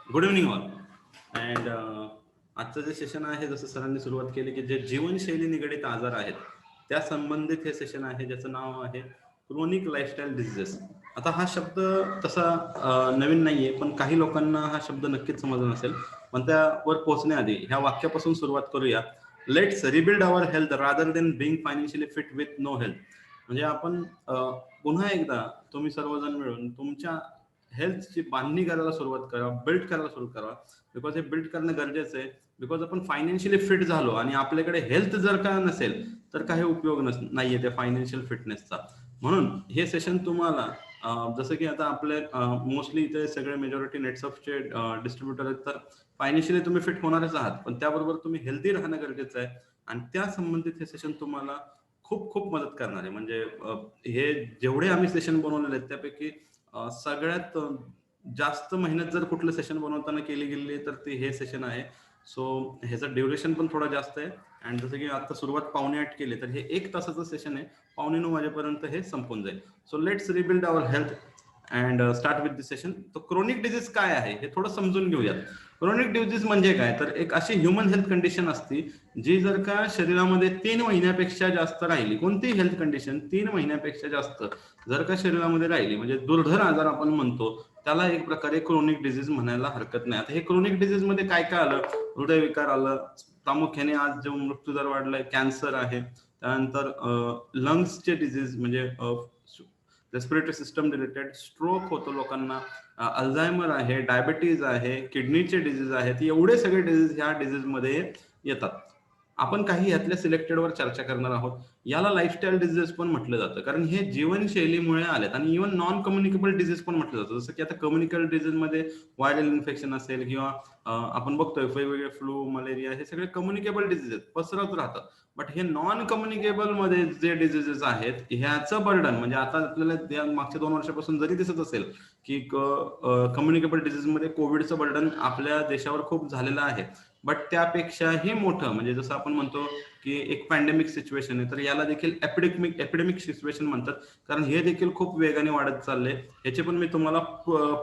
Good evening all. And आजचं जे session आहे, जसं सरांनी सुरुवात केली की जे जीवनशैली निगडित आजार आहेत त्या संबंधित हे सेशन आहे, ज्याचं नाव आहे क्रोनिक लाईफस्टाईल डिझिजेस. आता हा शब्द तसा नवीन नाहीये, पण काही लोकांना हा शब्द नक्कीच समजला नसेल. पण त्यावर पोहोचण्याआधी ह्या वाक्यापासून सुरुवात करूया. Let's rebuild our health rather than being financially fit with no health. म्हणजे आपण पुन्हा एकदा तुम्ही सर्वजण मिळून तुमच्या हेल्थची बांधणी करायला सुरुवात करा, बिल्ड करायला सुरू करा. बिकॉज हे बिल्ड करणं गरजेचं आहे. बिकॉज आपण फायनान्शियली फिट झालो आणि आपल्याकडे हेल्थ जर का नसेल तर काही उपयोग नाहीये त्या फायनान्शियल फिटनेसचा. म्हणून हे सेशन तुम्हाला जसं की आता आपले मोस्टली इथे सगळे मेजॉरिटी नेटसअपचे डिस्ट्रीब्युटर आहेत, तर फायनान्शियली तुम्ही फिट होणारच आहात, पण त्याबरोबर तुम्ही हेल्दी राहणं गरजेचं आहे. आणि त्या संबंधित हे सेशन तुम्हाला खूप खूप मदत करणार आहे. म्हणजे हे जेवढे आम्ही सेशन बनवलेले आहेत त्यापैकी सगळ्यात जास्त मेहनत जर कुठलं सेशन बनवताना केली गेली तर ते हे सेशन आहे. सो ह्याचं ड्युरेशन पण थोडं जास्त आहे. आणि जसं की आता सुरुवात 7:45 केली, तर हे 1 तासाचं सेशन आहे. 8:45 वाजेपर्यंत हे संपून जाईल. So let's rebuild our health and start with this session. तर क्रोनिक डिजीज काय आहे हे थोडं समजून घेऊयात. क्रोनिक डिजीज म्हणजे काय, तर एक अशी ह्युमन हेल्थ कंडिशन असती जी जर का शरीरामध्ये 3 महिन्यापेक्षा जास्त राहिली, कोणतीही हेल्थ कंडिशन 3 महिन्यापेक्षा जास्त जर का शरीरामध्ये राहिली, म्हणजे दुर्धर आजार आपण म्हणतो, त्याला एक प्रकारे क्रोनिक डिजीज म्हणायला हरकत नाही. आता हे क्रोनिक डिजीज मध्ये काय काय आलं, हृदयविकार आलं, प्रामुख्याने आज जो मृत्यूदर वाढलाय कॅन्सर आहे, त्यानंतर लंग्सचे डिजीज म्हणजे रेस्पिरेटरी सिस्टम रिलेटेड, स्ट्रोक होतो लोकांना, अल्झायमर आहे, डायबिटीज आहे, किडनीचे डिजीज आहेत. एवढे सगळे डिजीज ह्या डिजीज मध्ये येतात. आपण काही यातल्या सिलेक्टेडवर चर्चा करणार आहोत. याला लाईफस्टाईल डिझीज पण म्हटलं जातं, कारण हे जीवनशैलीमुळे आलेत. आणि इव्हन नॉन कम्युनिकेबल डिझीज पण म्हटलं जातं. जसं की आता कम्युनिकेबल डिझीज मध्ये व्हायरल इन्फेक्शन असेल किंवा आपण बघतोय वेगवेगळे फ्लू, मलेरिया, हे सगळे कम्युनिकेबल डिझीज आहेत, पसरत राहतात. बट हे नॉन कम्युनिकेबल मध्ये जे डिझीजेस आहेत ह्याचं बर्डन, म्हणजे आता आपल्याला मागच्या 2 वर्षापासून जरी दिसत असेल की कम्युनिकेबल डिझीज मध्ये कोविडचं बर्डन आपल्या देशावर खूप झालेलं आहे, बट त्यापेक्षाही मोठं, म्हणजे जसं आपण म्हणतो की एक पॅन्डेमिक सिच्युएशन आहे, तर याला देखील एपिडेमिक सिच्युएशन म्हणतात. कारण हे देखील खूप वेगाने वाढत चालले. ह्याचे पण मी तुम्हाला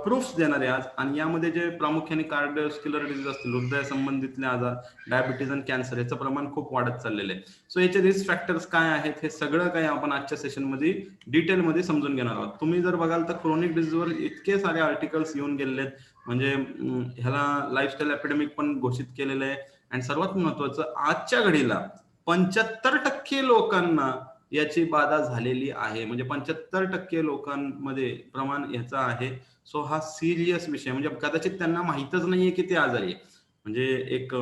प्रूफ्स देणार आहे आज. आणि यामध्ये जे प्रामुख्याने कार्डिओस्क्युलर डिजीज असतील, हृदय संबंधितले आजार, डायबिटीज आणि कॅन्सर, याचं प्रमाण खूप वाढत चाललेलं आहे. सो याचे रिस्क फॅक्टर्स काय आहेत हे सगळं काही आपण आजच्या सेशनमध्ये डिटेलमध्ये समजून घेणार आहोत. तुम्ही जर बघाल तर क्रोनिक डिजीजवर इतके सारे आर्टिकल्स येऊन गेलेले आहेत, म्हणजे ह्याला लाईफस्टाईल एपिडेमिक पण घोषित केलेलं आहे. आणि सर्वात महत्वाचं, आजच्या घडीला 75% लोकांना याची बाधा झालेली आहे. म्हणजे 75% लोकांमध्ये प्रमाण ह्याचं आहे. सो हा सिरियस विषय, म्हणजे कदाचित त्यांना माहीतच नाहीये की ते आजारी आहे. म्हणजे एक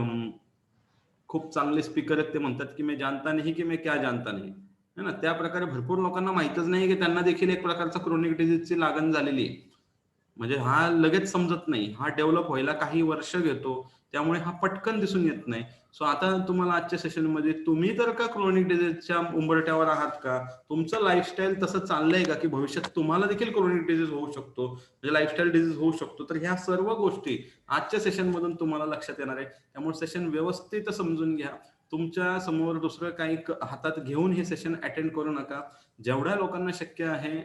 खूप चांगले स्पीकर आहेत, ते म्हणतात की मैं जानता नहीं की मैं क्या जानता नहीं, है ना. त्या प्रकारे भरपूर लोकांना माहीतच नाही की त्यांना देखील एक प्रकारचा क्रोनिक डिजीजची लागण झालेली आहे. म्हणजे हा लगेच समजत नाही, हा डेव्हलप व्हायला काही वर्ष घेतो, त्यामुळे हा पटकन दिसून येत नाही. सो आता तुम्हाला आजच्या सेशनमध्ये, तुम्ही तर का क्रोनिक डिजीजच्या उंबरठ्यावर आहात का, तुमचं लाईफस्टाईल तसं चाललंय का की भविष्यात तुम्हाला देखील क्रोनिक डिजीज होऊ शकतो, म्हणजे लाईफस्टाईल डिजीज होऊ शकतो, तर ह्या सर्व गोष्टी आजच्या सेशन मधून तुम्हाला लक्षात येणार आहे. त्यामुळे सेशन व्यवस्थित समजून घ्या. तुमच्या समोर दुसरं काही हातात घेऊन हे सेशन अटेंड करू नका. जेवढ्या लोकांना शक्य आहे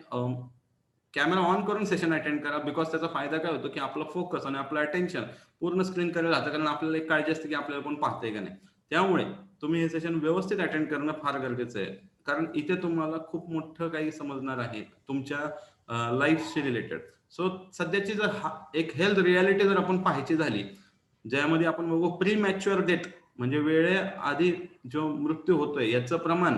कॅमेरा ऑन करून सेशन अटेंड करा. बिकॉज त्याचा फायदा काय होतो की आपला फोकस आणि आपलं अटेन्शन पूर्ण स्क्रीन कडे राहतं, कारण आपल्याला एक काळजी असते की आपल्याला कोण पाहतंय का नाही. त्यामुळे तुम्ही हे सेशन व्यवस्थित अटेंड करणं फार गरजेचं आहे, कारण इथे तुम्हाला खूप मोठं काही समजणार आहे तुमच्या लाईफशी रिलेटेड. सो सध्याची जर एक हेल्थ रियालिटी जर आपण पाहायची झाली, ज्यामध्ये आपण बघू प्री मॅच्युअर डेथ, म्हणजे वेळेआधी जो मृत्यू होतोय याचं प्रमाण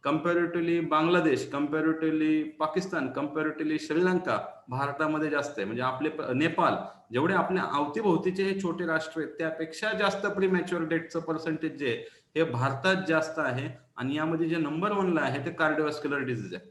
comparatively Bangladesh, comparatively Pakistan, comparatively Sri Lanka, भारतामध्ये जास्त आहे. म्हणजे आपले नेपाळ, जेवढे आपल्या अवतीभोवतीचे हे छोटे राष्ट्र आहेत त्यापेक्षा जास्त प्रीमॅच्युअर डेथचं पर्सेंटेज जे हे भारतात जास्त आहे. आणि यामध्ये जे नंबर 1ला आहे ते कार्डिओव्हास्क्युलर डिझीज आहे,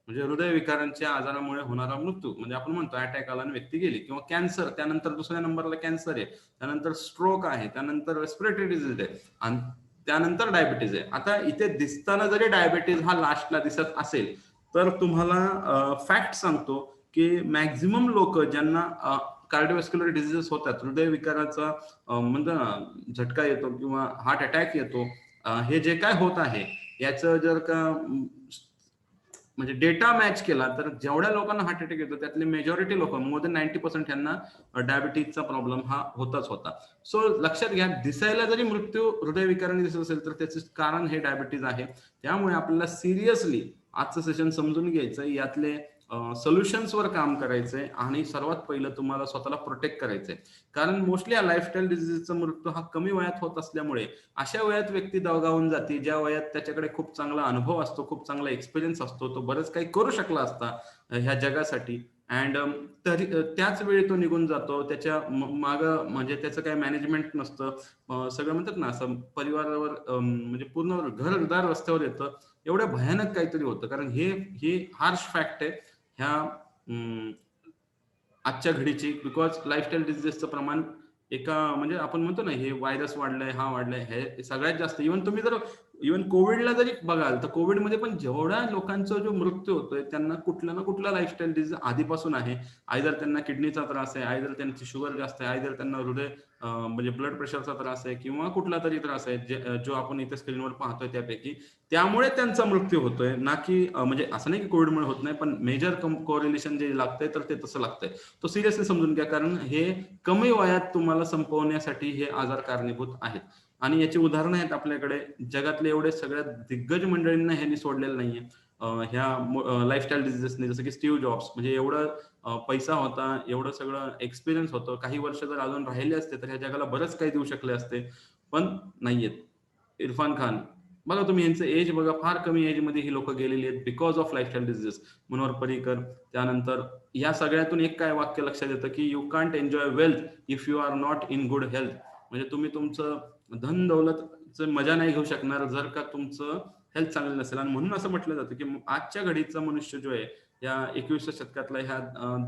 म्हणजे हृदयविकारांच्या आजारामुळे होणारा मृत्यू. म्हणजे आपण म्हणतो अटॅक आला आणि व्यक्ती गेली, किंवा कॅन्सर, त्यानंतर दुसऱ्या नंबरला कॅन्सर आहे, त्यानंतर स्ट्रोक आहे, त्यानंतर रेस्पिरेटरी डिझीज आहे, आणि त्यानंतर डायबिटीज आहे. आता इथे दिसताना जरी डायबिटीज हा लास्टला दिसत असेल, तर तुम्हाला फॅक्ट सांगतो की मॅक्झिमम लोक ज्यांना कार्डिओव्हास्क्युलर डिझीजेस होतात, हृदयविकाराचा म्हणतो ना झटका येतो किंवा हार्ट अटॅक येतो, हे जे काय होत आहे याचं जर का म्हणजे डेटा मॅच केला तर जेवढ्या लोकांना हार्ट अटॅक येतो त्यातले मेजॉरिटी लोक, मोर दॅन 90% यांना डायबिटीजचा प्रॉब्लेम हा होताच होता. सो लक्षात घ्या, दिसायला जरी मृत्यू हृदयविकाराने दिसत असेल तर त्याचे कारण हे डायबिटीज आहे. त्यामुळे आपल्याला सिरियसली आजचं सेशन समजून घ्यायचं, यातले सोल्युशन्सवर काम करायचंय आणि सर्वात पहिलं तुम्हाला स्वतःला प्रोटेक्ट करायचंय. कारण मोस्टली हा लाईफस्टाईल डिझीजचा मृत्यू हा कमी वयात होत असल्यामुळे अशा वयात व्यक्ती दगावून जाते ज्या वयात त्याच्याकडे खूप चांगला अनुभव असतो, खूप चांगला एक्सपिरियन्स असतो, तो बरंच काही करू शकला असता ह्या जगासाठी. अँड तरी त्याच वेळी तो निघून जातो, त्याच्या माग म्हणजे त्याचं काही मॅनेजमेंट नसतं, सगळं म्हणतात ना असं परिवारावर म्हणजे पूर्ण घरदार रस्त्यावर येतं, एवढं भयानक काहीतरी होतं. कारण हे हार्श फॅक्ट आहे ह्या आजच्या घडीची, बिकॉज लाईफस्टाईल डिझीजेसचं प्रमाण एका म्हणजे आपण म्हणतो ना हे व्हायरस वाढलाय, हा वाढलाय, हे सगळ्यात जास्त. इव्हन कोविडला जरी बघाल तर कोविडमध्ये पण जेवढ्या लोकांचा जो मृत्यू होतोय त्यांना कुठला ना कुठला लाईफस्टाईल डिझीज आधीपासून आहे. आयदर त्यांना किडनीचा त्रास आहे, आयदर त्यांची शुगर जास्त आहे, आयदर त्यांना हृदय म्हणजे ब्लड प्रेशरचा त्रास आहे, किंवा कुठला तरी त्रास आहे जो आपण इथे स्क्रीनवर पाहतोय त्यापैकी. त्यामुळे त्यांचा मृत्यू होतोय, ना की म्हणजे असं नाही की कोविडमुळे होत नाही, पण मेजर कोरिलेशन जे लागतंय तर ते तसं लागतंय. तो सिरियसली समजून घ्या, कारण हे कमी वयात तुम्हाला संपवण्यासाठी हे आजार कारणीभूत आहेत. आणि याची उदाहरणं आहेत आपल्याकडे. जगातले एवढे सगळ्यात दिग्गज मंडळींना ह्यांनी सोडलेलं नाहीये ह्या लाईफस्टाईल डिझीजेसने. जसं की स्टीव्ह जॉब्स, म्हणजे एवढं पैसा होता, एवढं सगळं एक्सपिरियन्स होतं, काही वर्ष जर अजून राहिले असते तर ह्या जगाला बरंच काही देऊ शकले असते, पण नाहीयेत. इरफान खान बघा तुम्ही, यांचं एज बघा, फार कमी एज मध्ये ही लोक गेलेली आहेत because of lifestyle diseases. Manohar Parrikar. त्यानंतर या सगळ्यातून एक काय वाक्य लक्षात येतं की you can't enjoy wealth if you are not in good health. म्हणजे तुम्ही तुमचं धन दौलत मजा नाही घेऊ शकणार जर का तुमचं हेल्थ चांगलं नसेल. आणि म्हणून असं म्हटलं जातं की आजच्या घडीचा मनुष्य जो आहे, या 21व्या शतकातला, ह्या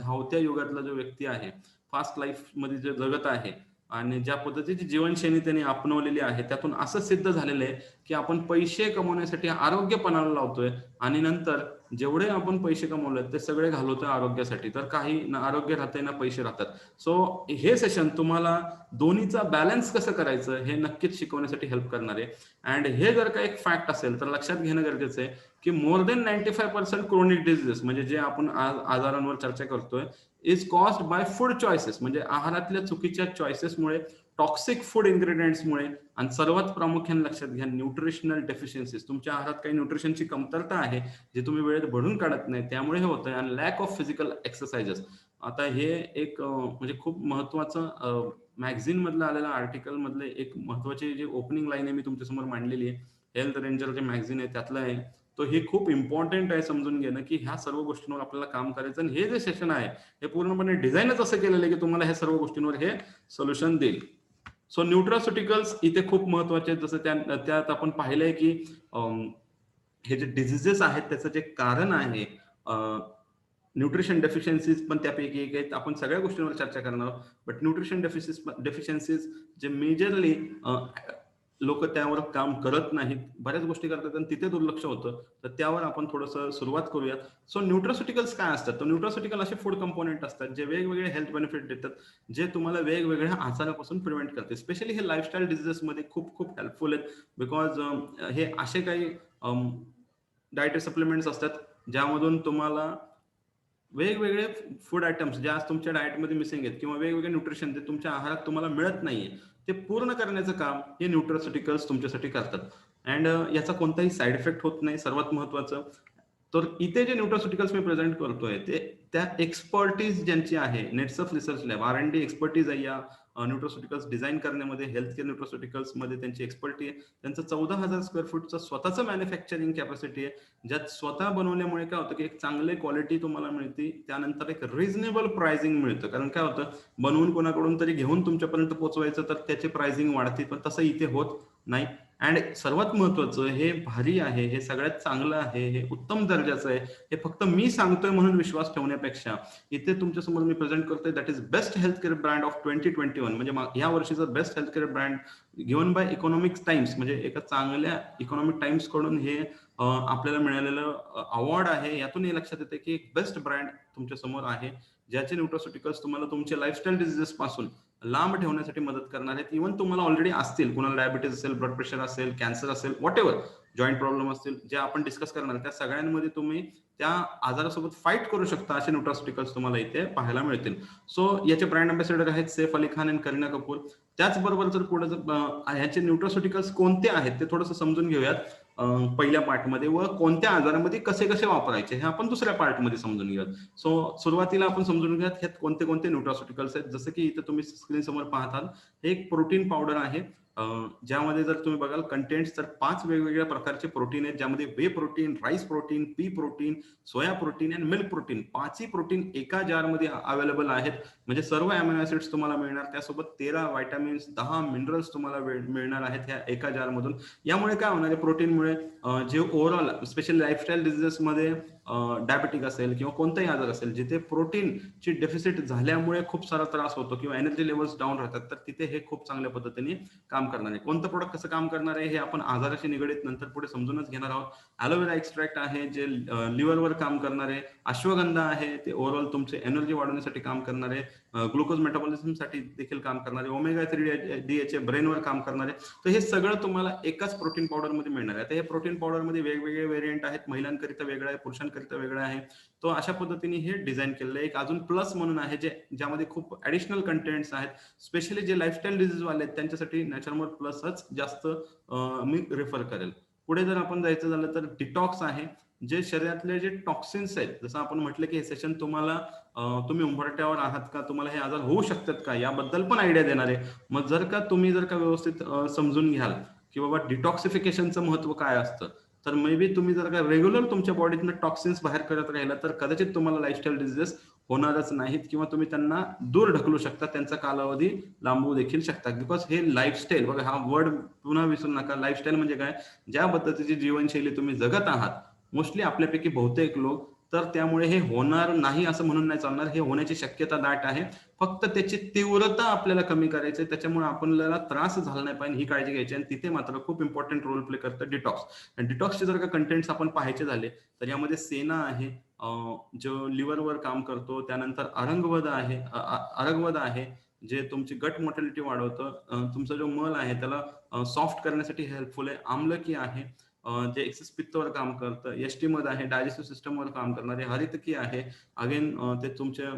धावत्या युगातला जो व्यक्ती आहे, फास्ट लाईफ मध्ये जे जगत आहे आणि ज्या पद्धतीची जीवनशैली त्यांनी आपणवलेली आहे, त्यातून असं सिद्ध झालेलं आहे की आपण पैसे कमवण्यासाठी आरोग्य पणाला लावतोय, आणि नंतर जेवढे आपण पैसे कमवले ते सगळे घालवतोय आरोग्यासाठी. तर काही ना आरोग्य राहते ना पैसे राहतात. सो हे सेशन तुम्हाला दोन्हीचा बॅलन्स कसं करायचं हे नक्कीच शिकवण्यासाठी हेल्प करणार आहे. अँड हे जर का एक फॅक्ट असेल तर लक्षात घेणं गरजेचं आहे की मोर देन 95% क्रोनिक डिझीजेस, म्हणजे जे आपण आजारांवर चर्चा करतोय, is caused by food choices, म्हणजे आहारातल्या चुकीच्या चॉईसेसमुळे, टॉक्सिक फूड इन्ग्रेडियंट्समुळे, आणि सर्वात प्रामुख्याने लक्षात घ्या न्यूट्रिशनल डेफिशियन्सीज. तुमच्या आहारात काही न्यूट्रिशनची कमतरता आहे जे तुम्ही वेळेत भरून काढत नाही, त्यामुळे हे होतंय. आणि लॅक ऑफ फिजिकल एक्सरसाइजेस. आता हे एक म्हणजे खूप महत्वाचं मॅगझिन मधलं आलेलं आर्टिकल मधले एक महत्वाची जी ओपनिंग लाईन आहे मी तुमच्यासमोर मांडलेली आहे, हेल्थ रेंजर जे मॅगझिन आहे त्यातलं आहे. तो हे खूप इम्पॉर्टंट आहे समजून घेणं की ह्या सर्व गोष्टींवर आपल्याला काम करायचं. आणि हे जे सेशन आहे हे पूर्णपणे डिझाईनच असं केलेलं आहे की तुम्हाला ह्या सर्व गोष्टींवर हे सोल्युशन देईल. सो न्यूट्रास्युटिकल्स इथे खूप महत्वाचे आहेत. जसं त्यात आपण पाहिलंय की हे जे डिझिजेस आहेत त्याचं जे कारण आहे न्यूट्रिशन डेफिशियन्सीज पण त्यापैकी एक आहेत. आपण सगळ्या गोष्टींवर चर्चा करणार आहोत, बट न्यूट्रिशन डेफिशियन्सीज जे मेजरली लोक त्यावर काम करत नाहीत, बऱ्याच गोष्टी करतात आणि तिथे दुर्लक्ष होतं, तर त्यावर आपण थोडंसं सुरुवात करूयात. सो न्यूट्रास्युटिकल्स काय असतात? तर न्यूट्रास्युटिकल असे फूड कंपोनेंट असतात जे वेगवेगळे हेल्थ बेनिफिट देतात, जे तुम्हाला वेगवेगळ्या आजारापासून प्रिव्हेंट करते. स्पेशली हे लाईफस्टाईल डिझीजेसमध्ये खूप खूप हेल्पफुल आहेत, बिकॉज हे असे काही डायटरी सप्लिमेंट्स असतात ज्यामधून तुम्हाला वेगवेगळे फूड आयटम्स जे आज तुमच्या डाएटमध्ये मिसिंग आहेत, किंवा वेगवेगळे न्यूट्रिशन जे तुमच्या आहारात तुम्हाला मिळत नाहीये, ते पूर्ण करण्याचं काम हे न्यूट्रास्युटिकल्स तुमच्यासाठी करतात. अँड याचा कोणताही साईड इफेक्ट होत नाही, सर्वात महत्वाचं. तर इथे जे न्यूट्रास्युटिकल्स मी प्रेझेंट करतोय ते त्या एक्सपर्टीज ज्यांची आहे, नेट्सफ रिसर्च लॅब, R&D एक्सपर्टीज आहे या न्यूट्रास्युटिकल्स डिझाईन करण्यामध्ये, हेल्थ केअर न्यूट्रास्युटिकल्स मध्ये त्यांची एक्सपर्टी आहे. त्यांचं 14,000 स्क्वेअर फूटचं स्वतःचं मॅन्युफॅक्चरिंग कॅपॅसिटी आहे, ज्यात स्वतः बनवल्यामुळे काय होतं की एक चांगली क्वालिटी तुम्हाला मिळते, त्यानंतर एक रिझनेबल प्राइसिंग मिळतं. कारण काय होतं, बनवून कोणाकडून तरी घेऊन तुमच्यापर्यंत पोहोचवायचं तर त्याची प्राइसिंग वाढते, पण तसं इथे होत नाही. अँड सर्वात महत्वाचं, हे भारी आहे, हे सगळ्यात चांगलं आहे, हे उत्तम दर्जाचं आहे, हे फक्त मी सांगतोय म्हणून विश्वास ठेवण्यापेक्षा इथे तुमच्या समोर मी प्रेझेंट करतोय, that is best health care brand of 2021, म्हणजे या वर्षीचा best health care brand given bye economics times, म्हणजे एका चांगल्या इकॉनॉमिक टाइम्स कडून हे आपल्याला मिळालेलं अवॉर्ड आहे. यातून हे लक्षात येते की एक बेस्ट ब्रँड तुमच्या समोर आहे, ज्याचे न्यूट्रास्युटिकल्स तुम्हाला तुमचे लाईफस्टाईल डिझीजेस पासून लांब ठेवण्यासाठी मदत करणार आहेत. इव्हन तुम्हाला ऑलरेडी असतील, कुणाला डायबिटीज असेल, ब्लड प्रेशर असेल, कॅन्सर असेल, व्हॉट एव्हर, जॉईंट प्रॉब्लेम असतील, जे आपण डिस्कस करणार त्या सगळ्यांमध्ये तुम्ही त्या आजारासोबत फाईट करू शकता असे न्यूट्रास्युटिकल्स तुम्हाला इथे पाहायला मिळतील. सो याचे ब्रँड अँबॅसेडर आहेत सैफ अली खान आणि करीना कपूर. त्याचबरोबर जर पुढे ह्याचे न्यूट्रास्युटिकल्स कोणते आहेत ते थोडंसं समजून घेऊयात पहिल्या पार्टमध्ये, व कोणत्या आजारामध्ये कसे कसे वापरायचे हे आपण दुसऱ्या पार्टमध्ये समजून घेऊयात. सो सुरुवातीला आपण समजून घेऊयात ह्यात कोणते कोणते न्यूट्रास्युटिकल्स आहेत. जसं की इथे तुम्ही स्क्रीन समोर पाहताल, हे एक प्रोटीन पावडर आहे, ज्यामध्ये जर तुम्ही बघाल कंटेंट्स तर 5 वेगवेगळ्या प्रकारचे प्रोटीन आहेत, ज्यामध्ये whey protein, rice protein, pea protein, soya protein आणि मिल्क प्रोटीन, 5ही प्रोटीन एका जार अवेलेबल आहेत. म्हणजे सर्व अॅमिनो ऍसिड्स तुम्हाला मिळणार, त्यासोबत 13 व्हायटामिन्स, 10 मिनरल्स तुम्हाला मिळणार आहेत ह्या एका जार मधून. यामुळे काय होणार आहे, प्रोटीनमुळे जे ओव्हरऑल स्पेशली लाईफस्टाईल डिझिजेसमध्ये डायबेटिक असेल किंवा कोणताही आजार असेल जिथे प्रोटीनची डेफिसिट झाल्यामुळे खूप सारा त्रास होतो किंवा एनर्जी लेवल्स डाऊन राहतात, तर तिथे हे खूप चांगल्या पद्धतीने काम करणार आहे. कोणतं प्रोडक्ट कसं काम करणार आहे हे आपण आजाराशी निगडीत नंतर पुढे समजूनच घेणार आहोत. ॲलोवेरा एक्स्ट्रॅक्ट आहे जे लिव्हरवर काम करणार आहे. अश्वगंधा आहे ते ओव्हरऑल तुमचे एनर्जी वाढवण्यासाठी काम करणार आहे. ग्लुकोज मेटाबॉलिझमसाठी देखील काम करणार आहे. ओमेगा 3 DHA ब्रेनवर काम करणार आहे. तर हे सगळं तुम्हाला एकाच प्रोटीन पावडर मध्ये मिळणार आहे. आता हे प्रोटीन पावडर मध्ये वेगवेगळे व्हेरियंट आहेत, महिलांकरिता वेगळं आहे, पुरुषांकरिता वेगळं आहे. तो अशा पद्धतीने हे डिझाईन केलेलं आहे. एक अजून प्लस म्हणून आहे ज्यामध्ये खूप ऍडिशनल कंटेंट्स आहेत, स्पेशली जे लाईफस्टाईल डिझीज वाले आहेत त्यांच्यासाठी नॅचरमोर प्लसच जास्त मी रेफर करेल. पुढे जर आपण जायचं झालं तर डिटॉक्स आहे, जे शरीरातले जे टॉक्सिन्स आहेत, जसं आपण म्हटलं की हे सेशन तुम्हाला तुम्ही उंबरट्यावर आहात का, तुम्हाला हे आजार होऊ शकतात का याबद्दल पण आयडिया देणार आहे. मग जर का तुम्ही व्यवस्थित समजून घ्याल की बाबा डिटॉक्सिफिकेशनचं महत्व काय असतं, तर मे बी तुम्ही जर का रेग्युलर तुमच्या बॉडीतनं टॉक्सिन्स बाहेर करत राहिला तर कदाचित तुम्हाला लाईफस्टाईल डिझीजेस होणारच नाहीत किंवा तुम्ही त्यांना दूर ढकलू शकता, त्यांचा कालावधी लांबवू देखील शकता. बिकॉज हे लाईफस्टाईल, बघा हा वर्ड पुन्हा विसरू नका. लाईफस्टाईल म्हणजे काय, ज्या पद्धतीची जीवनशैली तुम्ही जगत आहात मोस्टली आपल्यापैकी बहुतेक लोक, तर त्यामुळे हे होणार नाही असं म्हणून नाही चालणार. हे होण्याची शक्यता दाट आहे, फक्त त्याची तीव्रता आपल्याला कमी करायची आहे. त्याच्यामुळे आपल्याला त्रास झाला नाही पाहिजे ही काळजी घ्यायची. आणि तिथे मात्र खूप इम्पॉर्टंट रोल प्ले करतं डिटॉक्स. आणि डिटॉक्सचे जर का कंटेंट्स आपण पाहायचे झाले तर यामध्ये सेना आहे जो लिव्हरवर काम करतो. त्यानंतर अरंगवद आहे जे तुमची गट मोटिलिटी वाढवतं. तुमचा जो मल आहे त्याला सॉफ्ट करण्यासाठी हेल्पफुल आहे. आमलकी आहे जे एक्सेस पित्तवर काम करतं. यष्टी मध आहे डायजेस्टिव्ह सिस्टमवर काम करणारे. हरितकी आहे अगेन ते तुमच्या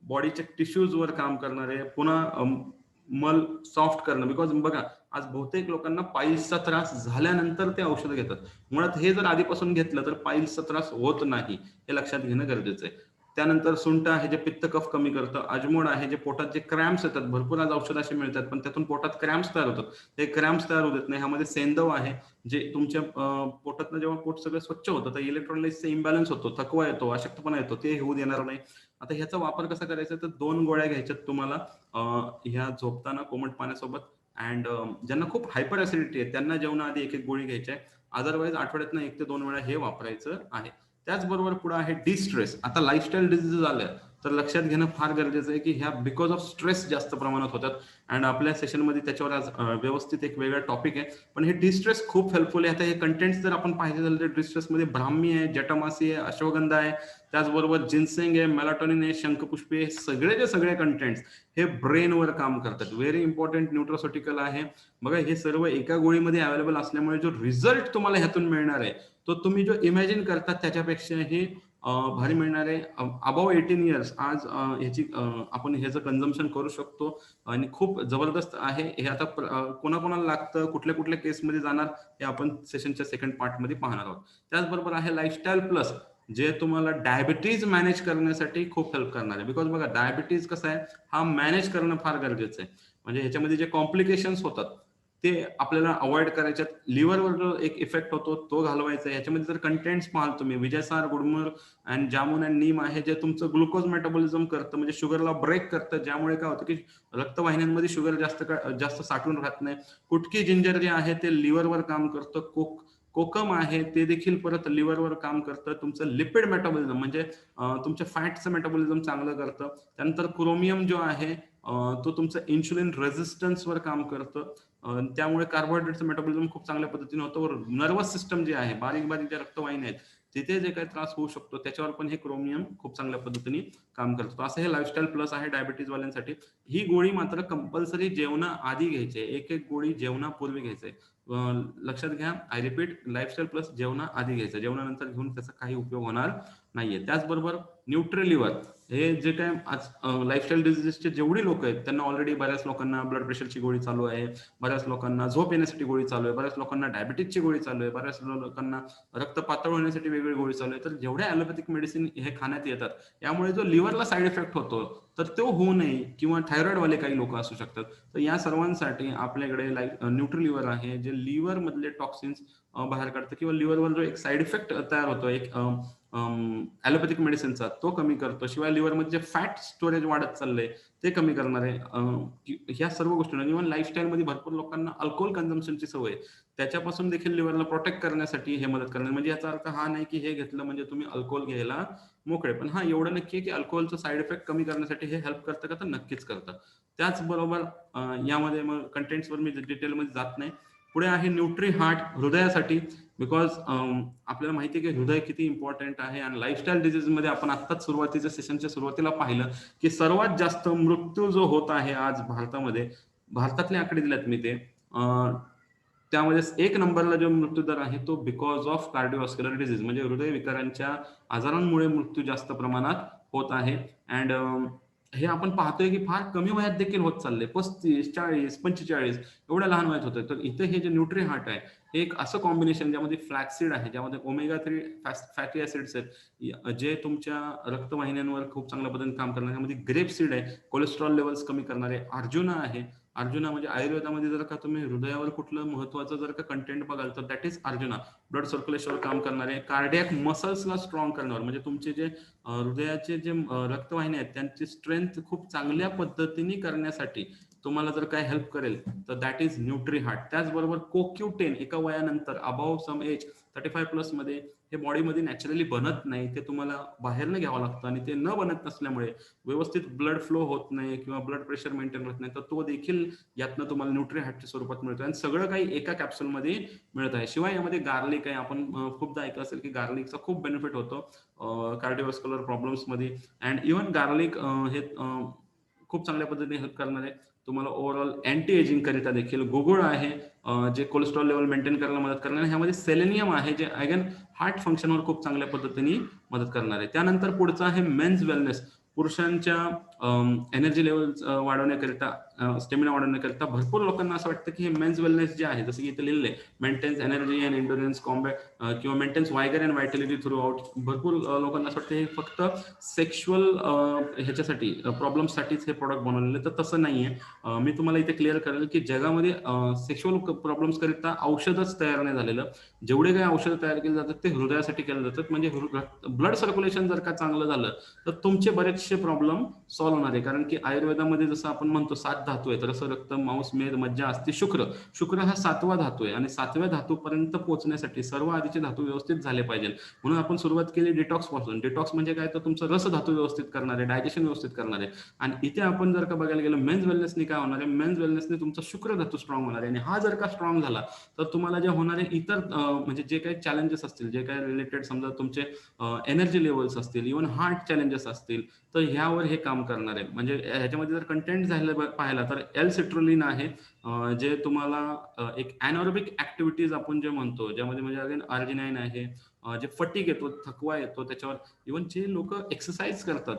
बॉडीच्या टिश्यूजवर काम करणारे. पुन्हा मल सॉफ्ट करणं. बिकॉज बघा आज बहुतेक लोकांना पाईल्सचा त्रास झाल्यानंतर ते औषध घेतात. मुळात हे जर आधीपासून घेतलं तर पाईल्सचा त्रास होत नाही, हे लक्षात घेणं गरजेचं आहे. त्यानंतर सुंठ आहे जे पित्त कफ कमी करतं. अजमोड आहे जे पोटात जे क्रॅम्प्स येतात, भरपूर आज औषध असे मिळतात पण त्यातून पोटात क्रॅम्प्स तयार होतात, ते क्रॅम्प्स तयार होत देत नाही. ह्यामध्ये सेंदव आहे जे तुमच्या पोटातनं जेव्हा पोट सगळं स्वच्छ होतं तर इलेक्ट्रोलाइटचा इम्बॅलन्स होतो, थकवा येतो, अशक्तपणा येतो, ते होऊ देणार नाही. आता ह्याचा वापर कसा करायचा तर 2 गोळ्या घ्यायच्यात तुम्हाला ह्या झोपताना कोमट पाण्यासोबत. अँड ज्यांना खूप हायपर ऍसिडिटी आहे त्यांना जेवणाआधी एक गोळी घ्यायची आहे. अदरवाईज आठवड्यातनं 1 ते 2 वेळा हे वापरायचं आहे. त्याचबरोबर पुढे आहे डिस्ट्रेस. आता लाईफस्टाईल डिझीज आल्या तर लक्षात घेणं फार गरजेचं आहे की ह्या बिकॉज ऑफ स्ट्रेस जास्त प्रमाणात होतात. अँड आपल्या सेशनमध्ये त्याच्यावर आज व्यवस्थित एक वेगळा टॉपिक आहे. पण हे डिस्ट्रेस खूप हेल्पफुल आहे. आता हे कंटेंट्स जर आपण पाहिजे झालं तर डिस्ट्रेसमध्ये ब्राह्मी आहे, जटामासी आहे, अश्वगंधा आहे, त्याचबरोबर जिन्सिंग आहे, मेलाटोनिन आहे, शंखपुष्पी आहे. सगळे जे सगळे कंटेंट्स हे ब्रेनवर काम करतात. व्हेरी इम्पॉर्टंट न्यूट्रोसॉटिकल आहे. बघा हे सर्व एका गोळीमध्ये अवेलेबल असल्यामुळे जो रिझल्ट तुम्हाला ह्यातून मिळणार आहे तो तुम्ही जो इमॅजिन करतात त्याच्यापेक्षाही भारी मिळणार आहे. अबाव 18 इयर्स आज ह्याची आपण ह्याचं कन्झम्पशन करू शकतो आणि खूप जबरदस्त आहे हे. आता कोणाकोणाला लागतं, कुठल्या कुठल्या केसमध्ये जाणार हे आपण सेशनच्या सेकंड पार्टमध्ये पाहणार आहोत. त्याचबरोबर आहे लाईफस्टाईल प्लस, जे तुम्हाला डायबिटीज मॅनेज करण्यासाठी खूप हेल्प करणार आहे. बिकॉज बघा डायबिटीज कसं आहे, हा मॅनेज करणं फार गरजेचं आहे. म्हणजे ह्याच्यामध्ये जे कॉम्प्लिकेशन्स होतात ते आपल्याला अवॉइड करायच्यात. लिव्हरवर जो एक इफेक्ट होतो तो घालवायचा. याच्यामध्ये जर कंटेंट्स पाहाल तुम्ही, विजयसार, गुडमूर अँड जामुन अँड नीम आहे जे तुमचं ग्लुकोज मेटाबॉलिझम करतं, म्हणजे शुगरला ब्रेक करतं, ज्यामुळे काय होतं की रक्तवाहिन्यांमध्ये शुगर जास्त साठवून राहत नाही. कुटकी जिंजर जे आहे ते लिव्हरवर काम करतं. कोकम आहे ते देखील परत लिव्हरवर काम करतं. तुमचं लिपिड मेटाबॉलिझम म्हणजे तुमच्या फॅटचं मेटाबॉलिझम चांगलं करतं. त्यानंतर क्रोमियम जो आहे तो तुमचं इन्शुलिन रेझिस्टन्सवर काम करतं. त्यामुळे कार्बोहायड्रेटचं मेटाबॉलिझम खूप चांगल्या पद्धतीने होतं. नर्वस सिस्टम जे आहे, बारीक बारीक ज्या रक्तवाहिन्या आहेत तिथे जे काही त्रास होऊ शकतो त्याच्यावर पण हे क्रोमियम खूप चांगल्या पद्धतीने काम करतो. असं हे लाईफस्टाईल प्लस आहे डायबिटीज वाल्यांसाठी. ही गोळी मात्र कंपल्सरी जेवणा आधी घ्यायची आहे. एक गोळी जेवणापूर्वी घ्यायची आहे. लक्षात घ्या, आय रिपीट, लाईफस्टाईल प्लस जेवणा आधी घ्यायचं, जेवणानंतर घेऊन त्याचा काही उपयोग होणार नाहीये. त्याचबरोबर न्यूट्री लिव्हर, हे जे काय आज लाईफस्टाईल डिझीजचे जेवढी लोक आहेत त्यांना ऑलरेडी, बऱ्याच लोकांना ब्लड प्रेशरची गोळी चालू आहे, बऱ्याच लोकांना झोप येण्यासाठी गोळी चालू आहे, बऱ्याच लोकांना डायबिटीजची गोळी चालू आहे, बऱ्याच लोकांना रक्त पातळ होण्यासाठी वेगळी गोळी चालू आहे. तर जेवढ्या ॲलोपॅथिक मेडिसिन हे खाण्यात येतात यामुळे जो लिव्हरला साईड इफेक्ट होतो तर तो होऊ नये, किंवा थायरॉइडवाले काही लोक असू शकतात, तर या सर्वांसाठी आपल्याकडे न्यूट्री लिव्हर आहे, जे लिव्हर मधले टॉक्सिन्स बाहेर काढतं, किंवा लिव्हरवर जो एक साईड इफेक्ट तयार होतो एक ॲलोपॅथिक मेडिसिनचा, तो कमी करतो. शिवाय लिव्हरमध्ये जे फॅट स्टोरेज वाढत चाललंय ते कमी करणारे, ह्या सर्व गोष्टी. इव्हन लाईफस्टाईलमध्ये भरपूर लोकांना अल्कोहोल कन्झम्पशनची सवय, त्याच्यापासून देखील लिव्हरला प्रोटेक्ट करण्यासाठी हे मदत करणार. म्हणजे याचा अर्थ हा नाही की हे घेतलं म्हणजे तुम्ही अल्कोहोल घ्यायला मोकळे, पण हा एवढं नक्की आहे की अल्कोहोलचा साईड इफेक्ट कमी करण्यासाठी हे हेल्प करतं का, तर नक्कीच करतं. त्याचबरोबर यामध्ये मग कंटेंट्सवर मी डिटेलमध्ये जात नाही. पुढे आहे न्यूट्री हार्ट, हृदयासाठी. बिकॉज आपल्याला माहिती आहे की हृदय किती इम्पॉर्टंट आहे, आणि लाईफस्टाईल डिझीजमध्ये आपण आत्ताच सुरुवातीच्या सेशनच्या सुरुवातीला पाहिलं की सर्वात जास्त मृत्यू जो होत आहे आज भारतामध्ये, भारतातले आकडे दिलेत मी ते, त्यामध्ये 1 नंबरला जो मृत्यू दर आहे तो बिकॉज ऑफ कार्डिओव्हास्क्युलर डिझीज, म्हणजे हृदयविकारांच्या आजारांमुळे मृत्यू जास्त प्रमाणात होत आहे. अँड हे आपण पाहतोय की फार कमी वयात देखील होत चालले, 35, 40, 45 एवढ्या लहान वयात होतंय. तर इथे हे जे न्यूट्री हार्ट आहे, हे एक असं कॉम्बिनेशन ज्यामध्ये फ्लॅक्सीड आहे, ज्यामध्ये ओमेगा 3 फॅटी ऍसिड्स आहेत, जे तुमच्या रक्तवाहिन्यांवर खूप चांगल्या पद्धतीने काम करणार. यामध्ये ग्रेप सीड आहे, कोलेस्ट्रॉल लेवल्स कमी करणारे. अर्जुना आहे, अर्जुना म्हणजे आयुर्वेदामध्ये जर का तुम्ही हृदयावर कुठलं महत्वाचं जर का कंटेंट बघाल तर दॅट इज अर्जुना. ब्लड सर्क्युलेशनवर काम करणारे, कार्डियक मसल्सला स्ट्रॉंग करणार, म्हणजे तुमचे जे हृदयाचे जे रक्तवाहिनी आहेत त्यांची स्ट्रेंथ खूप चांगल्या पद्धतीने करण्यासाठी तुम्हाला जर काय हेल्प करेल तर दॅट इज न्यूट्री हार्ट. त्याचबरोबर CoQ10 एका वयानंतर, अबाव सम एज 35+ मध्ये हे बॉडीमध्ये नॅचरली बनत नाही, ते तुम्हाला बाहेरनं घ्यावं लागतं, आणि ते न बनत नसल्यामुळे व्यवस्थित ब्लड फ्लो होत नाही किंवा ब्लड प्रेशर मेंटेन होत नाही, तर तो देखील यातनं तुम्हाला न्यूट्री हार्टच्या स्वरूपात मिळतो, आणि सगळं काही एका कॅप्सूलमध्ये मिळत आहे. शिवाय यामध्ये गार्लिक आहे. आपण खूपदा ऐकलं असेल की गार्लिकचा खूप बेनिफिट होतो कार्डिओव्हास्क्युलर प्रॉब्लेम्समध्ये. अँड इव्हन गार्लिक हे खूप चांगल्या पद्धतीने हेल्प करणार आहे तुम्हाला ओव्हरऑल अँटी एजिंग करिता देखील. गुगुळ आहे, जे कोलेस्ट्रॉल लेवल मेंटेन करायला मदत करणार आहे. ह्यामध्ये सेलेनियम आहे, जे अगेन हार्ट फंक्शनवर खूप चांगल्या पद्धतीने मदत करणार आहे. त्यानंतर पुढचं आहे मेन्स वेलनेस. पुरुषांच्या एनर्जी लेवल वाढवण्याकरिता, स्टेमिना वाढवण्याकरिता भरपूर लोकांना असं वाटतं की हे मेन्स वेलनेस जे आहे, जसं की इथे लिहिलंय, maintains energy and endurance combat, किंवा maintains vigour and vitality throughout. भरपूर लोकांना असं वाटतं हे फक्त सेक्शुअल ह्याच्यासाठी, प्रॉब्लेम्ससाठीच हे प्रोडक्ट बनवलेले, तर तसं नाहीये. मी तुम्हाला इथे क्लिअर करेल की जगामध्ये सेक्शुअल प्रॉब्लेम्स करिता औषधच तयार नाही झालेलं. जेवढे काही औषधं तयार केली जातात ते हृदयासाठी केले जातात. म्हणजे ब्लड सर्क्युलेशन जर का चांगलं झालं तर तुमचे बरेचसे प्रॉब्लेम सॉल्व्ह होणार आहे. कारण की आयुर्वेदामध्ये जसं आपण म्हणतो 7 धातू आहेत, रस, रक्त, मांस, मेद, मज्जा, अस्थि, शुक्र. शुक्र हा 7वा धातू आहे, आणि 7व्या धातूपर्यंत पोहोचण्यासाठी सर्व आधीचे धातू व्यवस्थित झाले पाहिजे. म्हणून आपण सुरुवात केली डिटॉक्स पासून. डिटॉक्स म्हणजे काय, तर तुमचं रस धातू व्यवस्थित करणारे, डायजेशन व्यवस्थित करणारे. आणि इथे आपण जर का बघायला गेलं मेन्स वेलनेसने काय होणार आहे, मेन्स वेलनेसने तुमचा शुक्र धातू स्ट्रॉंग होणार आहे, आणि हा जर का स्ट्रॉंग झाला तर तुम्हाला जे होणारे इतर म्हणजे जे काही चॅलेंजेस असतील, जे काही रिलेटेड समजा तुमचे एनर्जी लेवल्स असतील, इव्हन हार्ट चॅलेंजेस असतील, तर ह्यावर हे काम करणार आहे. म्हणजे ह्याच्यामध्ये जर कंटेंट झालं पाहिला तर एल सिट्रोलिन आहे, जे तुम्हाला एक ॲनॉरोबिक ऍक्टिव्हिटीज आपण जे म्हणतो, ज्यामध्ये म्हणजे अगेन आर्जिनाइन आहे, जे फटीग येतो, थकवा येतो त्याच्यावर. इव्हन जे लोक एक्सरसाइज करतात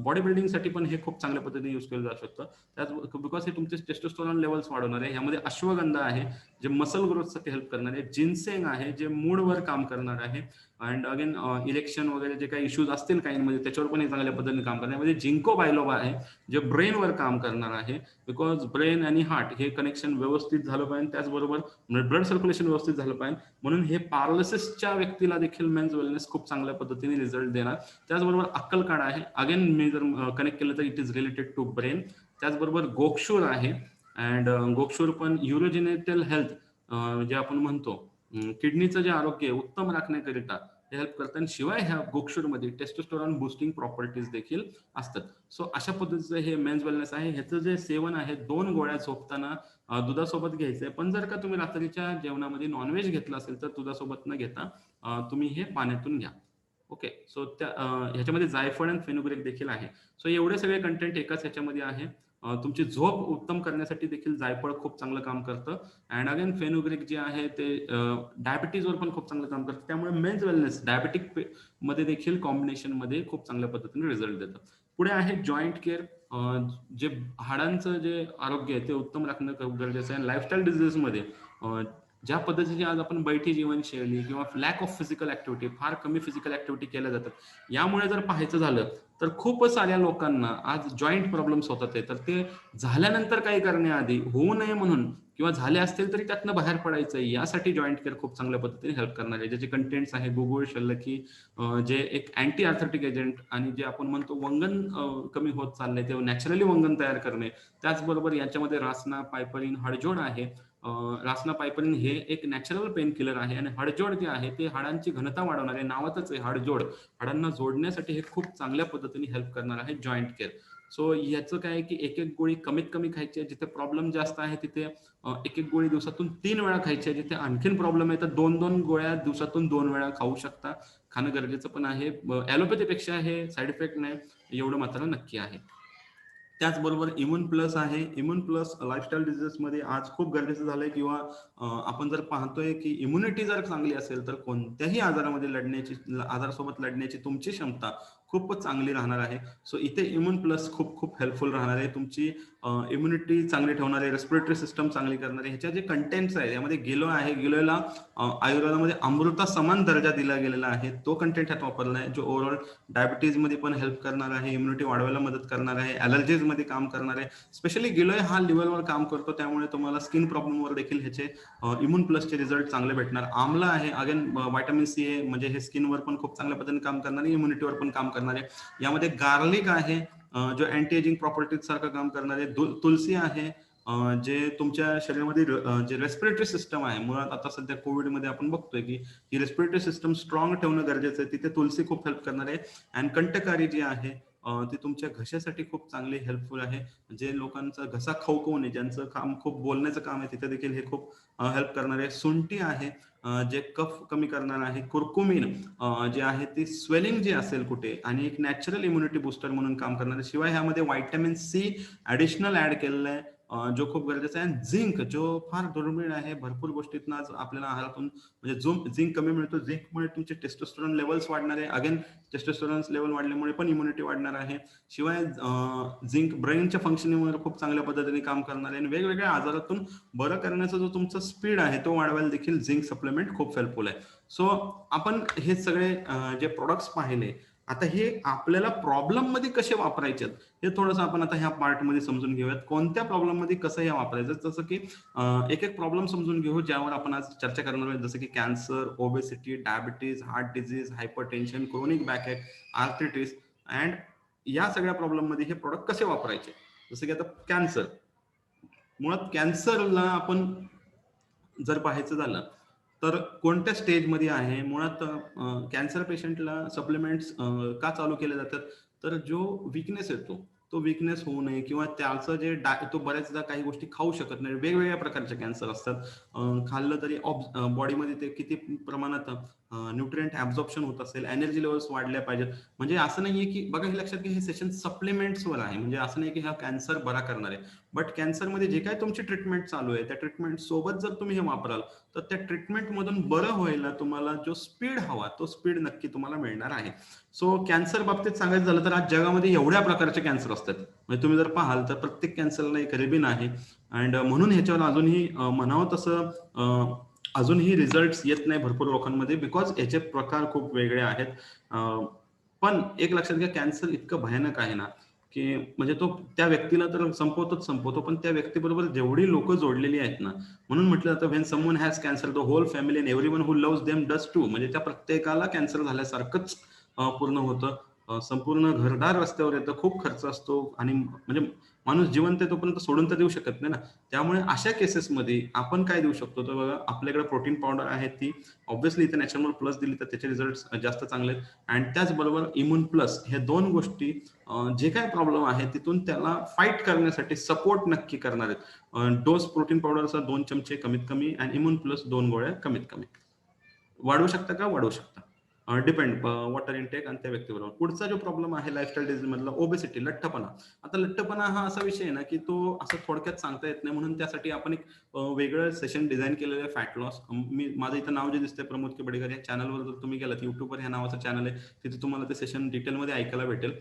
बॉडी बिल्डिंगसाठी पण हे खूप चांगल्या पद्धतीने यूज केलं जाऊ शकतं. त्याच बिकॉज हे तुमचे टेस्टोस्टेरॉन लेवल्स वाढवणार आहे. ह्यामध्ये अश्वगंधा आहे, जे मसल ग्रोथसाठी हेल्प करणार आहे. जिनसेंग आहे, जे मूडवर काम करणार आहे. अँड अगेन इलेक्शन वगैरे जे काही इश्यूज असतील काहींमध्ये त्याच्यावर पण हे चांगल्या पद्धतीने काम करणार. म्हणजे जिंको बायलोबा आहे, जे ब्रेनवर काम करणार आहे. बिकॉज ब्रेन आणि हार्ट हे कनेक्शन व्यवस्थित झालं पाहिजे, त्याचबरोबर ब्लड सर्क्युलेशन व्यवस्थित झालं पाहिजे. म्हणून हे पॅरालिसिसच्या व्यक्तीला देखील मेन्स वेलनेस खूप चांगल्या पद्धतीने रिझल्ट देणार. त्याचबरोबर अक्कलकाड आहे, अगेन मी जर कनेक्ट केलं तर it is related to brain. त्याचबरोबर गोक्षूर आहे, अँड गोक्षूर पण युरोजेनेटल हेल्थ, जे आपण म्हणतो किडनीचं जे आरोग्य उत्तम राखण्याकरिता हेल्प करतात. आणि शिवाय ह्या गोक्षूरमध्ये टेस्टोस्टेरॉन बुस्टिंग प्रॉपर्टीज देखील असतात. सो अशा पद्धतीचं हे मेन्स वेलनेस आहे. ह्याचं जे सेवन आहे 2 गोळ्या झोपताना दुधासोबत घ्यायचंय. पण जर का तुम्ही रात्रीच्या जेवणामध्ये नॉनव्हेज घेतलं असेल तर दुधासोबत न घेता तुम्ही हे पाण्यातून घ्या. ओके. सो त्या ह्याच्यामध्ये जायफळ आणि फेनुग्रीक देखील आहे. सो एवढे सगळे कंटेंट एकाच ह्याच्यामध्ये आहे. तुमची झोप उत्तम करण्यासाठी देखील जायफळ खूप चांगलं काम करतं. अँड अगेन फेनुग्रीक जे आहे ते डायबिटीजवर पण खूप चांगलं काम करतं. त्यामुळे मेन्स वेलनेस डायबेटिक मध्ये देखील कॉम्बिनेशनमध्ये खूप चांगल्या पद्धतीने रिझल्ट देतं. पुढे आहे जॉईंट केअर. जे हाडांचं जे आरोग्य आहे ते उत्तम राखणं गरजेचं आहे. लाईफस्टाईल डिझीजमध्ये ज्या पद्धतीची आज आपण बैठी जीवनशैली किंवा लॅक ऑफ फिजिकल ऍक्टिव्हिटी, फार कमी फिजिकल ऍक्टिव्हिटी केल्या जातात, यामुळे जर पाहायचं झालं तर खूप साऱ्या लोकांना आज जॉईंट प्रॉब्लेम्स होतात. तर ते झाल्यानंतर काही करण्याआधी होऊ नये म्हणून किंवा झाले असतील तरी त्यातनं बाहेर पडायचं यासाठी जॉईंट केअर खूप चांगल्या पद्धतीने हेल्प करणार आहे. ज्याचे कंटेंट्स आहे गुगुळ, शल्यकी, जे एक अँटी आर्थरेटिक एजंट आणि जे आपण म्हणतो वंगन कमी होत चाललंय ते नॅचरली वंगन तयार करणे. त्याचबरोबर याच्यामध्ये रासना, पायपरीन, हडजोड आहे. रासना, पायपरीन हे एक नॅचरल पेन किलर आहे आणि हडजोड जे आहे ते हाडांची घनता वाढवणारे, नावातच आहे हडजोड, हाडांना जोडण्यासाठी हे खूप चांगल्या पद्धतीने हेल्प करणार आहे जॉईंट केअर. सो याचं काय आहे की एक एक गोळी कमीत कमी खायची आहे. जिथे प्रॉब्लेम जास्त आहे तिथे एक एक गोळी दिवसातून 3 वेळा खायची आहे. जिथे आणखीन प्रॉब्लेम आहे तर 2-2 गोळ्या दिवसातून 2 वेळा खाऊ शकता. खाणं गरजेचं पण आहे. ॲलोपॅथीपेक्षा हे साईड इफेक्ट नाही एवढं मात्र नक्की आहे. त्याचबरोबर इम्युन प्लस आहे. इम्युन प्लस लाईफस्टाईल डिझीजमध्ये आज खूप गरजेचं झालंय किंवा आपण जर पाहतोय की इम्युनिटी जर चांगली असेल तर कोणत्याही आजारामध्ये आजारासोबत लढण्याची तुमची क्षमता खूपच चांगली राहणार आहे. सो इथे इम्युन प्लस खूप खूप हेल्पफुल राहणार आहे. तुमची इम्युनिटी चांगली ठेवणारे, रेस्पिरेटरी सिस्टम चांगली करणारे ह्याच्या जे कंटेंट्स आहे यामध्ये गिलोय आहे. गिलोयला आयुर्वेदामध्ये अमृता समान दर्जा दिला गेलेला आहे. तो कंटेंट ह्यात वापरला आहे जो ओव्हरऑल डायबिटीजमध्ये पण हेल्प करणार आहे, इम्युनिटी वाढवायला मदत करणार आहे, ॲलर्जीजमध्ये काम करणार आहे. स्पेशली गिलोय हा लिव्हरवर काम करतो त्यामुळे तुम्हाला स्किन प्रॉब्लेमवर देखील ह्याचे इम्युन प्लसचे रिझल्ट चांगले भेटणार. आमला आहे अगेन व्हायटामिन सी आहे म्हणजे हे स्किनवर पण खूप चांगल्या पद्धतीने काम करणार आहे, इम्युनिटीवर पण काम करणार आहे. यामध्ये गार्लिक आहे जो अँटी एजिंग प्रॉपर्टीज सारखं काम करणार आहे. तुलसी आहे जे तुमच्या शरीरामध्ये जे रेस्पिरेटरी सिस्टम आहे, मुळात आता सध्या कोविडमध्ये आपण बघतोय की ही रेस्पिरेटरी सिस्टम स्ट्रॉंग ठेवणं गरजेचं आहे. तिथे तुलसी खूप हेल्प करणार आहे. अँड कंटकारी जी आहे ती तुमच्या घशासाठी खूप चांगली हेल्पफुल आहे. जे लोकांचा घसा खवखवू नये, ज्यांचं काम खूप बोलण्याचं काम आहे तिथे देखील हे खूप हेल्प करणार आहे. सुंठी आहे जे कफ कमी करणार आहे. कुरकुमीन जे आहे ती स्वेलिंग जी असेल कुठे आणि एक नॅचरल इम्युनिटी बुस्टर म्हणून काम करणार आहे. शिवाय ह्यामध्ये व्हायटामिन सी ऍडिशनल ऍड केलेलं आहे जो खूप गरजेचा आहे. झिंक जो फार दुर्मिळ आहे, भरपूर गोष्टीतनं आज आपल्याला आहारातून म्हणजे जो झिंक कमी मिळतो, झिंकमुळे तुमचे टेस्टोस्टेरॉन लेवल्स वाढणार आहे. अगेन टेस्टोस्टेरॉन लेवल वाढल्यामुळे पण इम्युनिटी वाढणार आहे. शिवाय झिंक ब्रेनच्या फंक्शनिंगवर खूप चांगल्या पद्धतीने काम करणार आहे आणि वेगवेगळ्या आजारातून बरं करण्याचा जो तुमचा स्पीड आहे तो वाढवायला देखील झिंक सप्लिमेंट खूप हेल्पफुल आहे. सो आपण हे सगळे जे प्रोडक्ट्स पाहिले, आता हे आपल्याला प्रॉब्लेम मध्ये कसे वापरायचे हे थोडंसं आपण आता ह्या पार्टमध्ये समजून घेऊयात. कोणत्या प्रॉब्लेम मध्ये कसं हे वापरायचं, जसं की एक एक प्रॉब्लेम समजून घेऊ ज्यावर आपण आज चर्चा करणार आहोत. जसं की cancer, obesity, diabetes, heart disease, hypertension, chronic backache, arthritis and या सगळ्या प्रॉब्लेम मध्ये हे प्रोडक्ट कसे वापरायचे. जसं की आता कॅन्सर, मुळात कॅन्सरला आपण जर पाहायचं झालं तर कोणत्या स्टेजमध्ये आहे. मुळात कॅन्सर पेशंटला सप्लिमेंट्स का चालू केले जातात, तर जो विकनेस येतो तो विकनेस होऊ नये किंवा त्याचं जे तो बऱ्याचदा काही गोष्टी खाऊ शकत नाही. वेगवेगळ्या प्रकारचे कॅन्सर असतात. खाल्लं तरी बॉडीमध्ये ते किती प्रमाणात न्यूट्रिएंट ऍब्झॉर्प्शन होत असेल, एनर्जी लेवल्स वाढल्या पाहिजेत. म्हणजे असं नाहीये की बघा, हे लक्षात घ्या हे सेशन सप्लिमेंट्सवर आहे. म्हणजे असं नाही की हा कॅन्सर बरा करणार आहे, बट कॅन्सरमध्ये जे काय तुमची ट्रीटमेंट चालू आहे त्या ट्रीटमेंट सोबत जर तुम्ही हे वापराल तर त्या ट्रीटमेंट मधून बरं व्हायला तुम्हाला जो स्पीड हवा तो स्पीड नक्की तुम्हाला मिळणार आहे. सो कॅन्सर बाबतीत सांगायचं झालं तर आज जगामध्ये एवढ्या प्रकारचे कॅन्सर असतात. म्हणजे तुम्ही जर पाहाल तर प्रत्येक कॅन्सरला एक रिबिन आहे. अँड म्हणून ह्याच्यावर अजूनही म्हणावं तसं अजूनही रिझल्ट येत नाही भरपूर लोकांमध्ये, बिकॉज याचे प्रकार खूप वेगळे आहेत. पण एक लक्षात घ्या, कॅन्सर इतकं भयानक आहे ना की म्हणजे तो त्या व्यक्तीला तर संपवतो, पण त्या व्यक्तीबरोबर जेवढी लोक जोडलेली आहेत ना, म्हणून म्हटलं जातं when someone has cancer the whole family and everyone who loves them does too. म्हणजे त्या प्रत्येकाला कॅन्सर झाल्यासारखंच पूर्ण होतं. संपूर्ण घरदार रस्त्यावर येतं, खूप खर्च असतो आणि म्हणजे माणूस जिवंत आहे तोपर्यंत सोडून तर देऊ शकत नाही ना. त्यामुळे अशा केसेसमध्ये आपण काय देऊ शकतो तर बघा, आपल्याकडे प्रोटीन पावडर आहे, ती ऑब्व्हियसली इथे नॅचरल प्लस दिली तर त्याचे रिझल्ट जास्त चांगले आहेत. आणि त्याचबरोबर इम्युन प्लस, हे दोन गोष्टी जे काय प्रॉब्लेम आहे तिथून त्याला फाईट करण्यासाठी सपोर्ट नक्की करणार आहेत. डोस प्रोटीन पावडरचा 2 चमचे कमीत कमी आणि इम्युन प्लस 2 गोळ्या कमीत कमी. वाढवू शकता का? वाढवू शकता. डिपेंड वॉटर इनटेक आणि त्या व्यक्तीबरोबर. पुढचा जो प्रॉब्लेम आहे लाईफस्टाईल डिझीज मधला ओबेसिटी, लठ्ठपणा. आता लठ्ठपणा हा असा विषय आहे ना की तो असं थोडक्यात सांगता येत नाही, म्हणून त्यासाठी आपण एक वेगळं सेशन डिझाईन केलेलं आहे फॅट लॉस. मी माझं इथं नाव जे दिसतंय प्रमोद केबडेकर, या चॅनलवर जर तुम्ही गेलात, युट्यूबवर ह्या नावाचं चॅनल आहे, तिथे तुम्हाला ते सेशन डिटेलमध्ये ऐकायला भेटेल.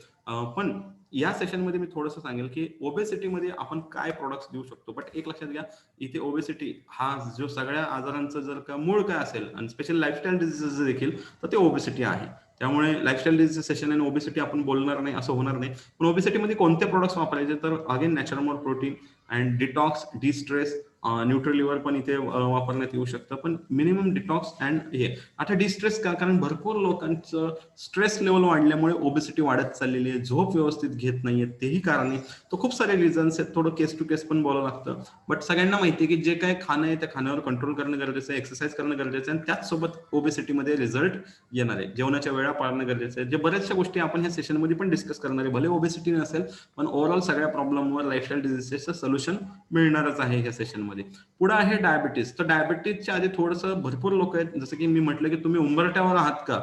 पण या सेशनमध्ये मी थोडंसं सांगेल की ओबेसिटीमध्ये आपण काय प्रोडक्ट्स देऊ शकतो. बट एक लक्षात घ्या, इथे ओबेसिटी हा जो सगळ्या आजारांचं जर का मूळ काय असेल, आणि स्पेशल लाईफस्टाईल डिझीजेस देखील, तर ते ओबेसिटी आहे. त्यामुळे लाईफस्टाईल डिझीज सेशन आणि ओबेसिटी आपण बोलणार नाही असं होणार नाही. पण ओबेसिटीमध्ये कोणते प्रोडक्ट्स वापरायचे, तर again natural protein and detox, distress, Nutriliver पण इथे वापरण्यात येऊ शकतं. पण मिनिमम डिटॉक्स अँड हे. आता डिस्ट्रेस का, कारण भरपूर लोकांचं स्ट्रेस लेवल वाढल्यामुळे ओबेसिटी वाढत चाललेली आहे. झोप व्यवस्थित घेत नाहीये, तेही कारण आहे. तर खूप सारे रिझन्स आहेत. थोडं केस टू केस पण बोलावं लागतं. बट सगळ्यांना माहिती आहे की जे काय खाणं आहे त्या खाण्यावर कंट्रोल करणं गरजेचं आहे, एक्सरसाइज करणं गरजेचं आहे, आणि त्याचसोबत ओबेसिटीमध्ये रिझल्ट येणार आहे. जेवणाच्या वेळा पाळणं गरजेचं आहे. जे बऱ्याचशा गोष्टी आपण ह्या सेशनमध्ये पण डिस्कस करणार आहे. भले ओबेसिटी नसेल, पण ओव्हरऑल सगळ्या प्रॉब्लेमवर लाईफस्टाईल डिझीजेसचं सोल्युशन मिळणारच आहे ह्या सेशनमध्ये. पुढे आहे डायबिटीज. तर डायबिटीजच्या आधी थोडंसं भरपूर लोक आहेत, जसं की मी म्हटलं की तुम्ही उंबरठ्यावर आहात का,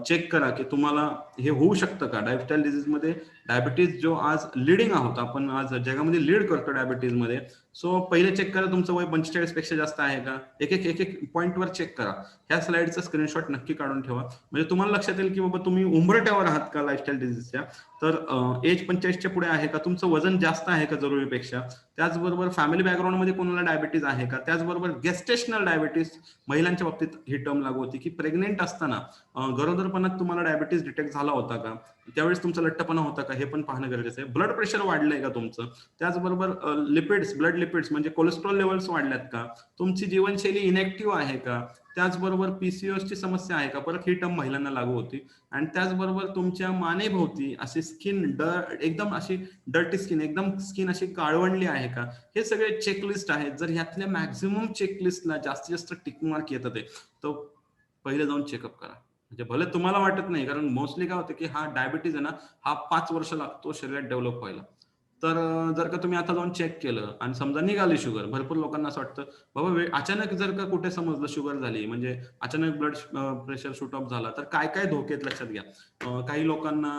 चेक करा की तुम्हाला हे होऊ शकतं का. लाईफस्टाईल डिझीजमध्ये डायबिटीज जो आज लिडिंग आहोत आपण, आज जगामध्ये लीड करतो डायबिटीजमध्ये. सो पहिले चेक करा तुमचं वय 45 पेक्षा जास्त आहे का. एक एक पॉईंटवर चेक करा. ह्या स्लाइडचा स्क्रीनशॉट नक्की काढून ठेवा, म्हणजे तुम्हाला लक्षात येईल की बाबा तुम्ही उंबरठ्यावर आहात का लाईफस्टाईल डिझीजच्या. तर एज 45च्या पुढे आहे का, तुमचं वजन जास्त आहे का जरुरीपेक्षा, त्याचबरोबर फॅमिली बॅकग्राऊंडमध्ये कोणाला डायबिटीज आहे का, त्याचबरोबर गेस्टेशनल डायबिटीज महिलांच्या बाबतीत ही टर्म लागू होती की प्रेग्नेंट असताना गरोदरपणात तुम्हाला डायबिटीज डिटेक्ट झाला होता का, त्यावेळेस तुमचा लठ्ठपणा होता का, हे पण पाहणं गरजेचं आहे. ब्लड प्रेशर वाढलंय का तुमचं, त्याचबरोबर लिपिड्स, ब्लड लिपिड्स म्हणजे कोलेस्ट्रॉल लेवल्स वाढल्यात का, तुमची जीवनशैली इनॅक्टिव्ह आहे का, त्याचबरोबर पीसीओएस ची समस्या आहे का, परत ही टर्म महिलांना लागू होती. आणि त्याचबरोबर तुमच्या मानेभोवती अशी स्किन एकदम अशी डर्टी स्किन, एकदम स्किन अशी काळवंडली आहे का, हे सगळे चेकलिस्ट आहेत. जर ह्यातल्या मॅक्झिमम चेकलिस्टला जास्तीत जास्त टिक मार्क येतात आहे, तर पहिले जाऊन चेकअप करा. म्हणजे भले तुम्हाला वाटत नाही, कारण मोस्टली काय होतं की हा डायबिटीज आहे ना, हा 5 वर्ष लागतो शरीरात डेव्हलप व्हायला. तर जर का तुम्ही आता जाऊन चेक केलं आणि समजा निघाली शुगर, भरपूर लोकांना असं वाटतं बाबा अचानक जर का कुठे समजलं शुगर झाली, म्हणजे अचानक ब्लड प्रेशर शूट ऑफ झाला, तर काय काय धोके आहेत लक्षात घ्या. काही लोकांना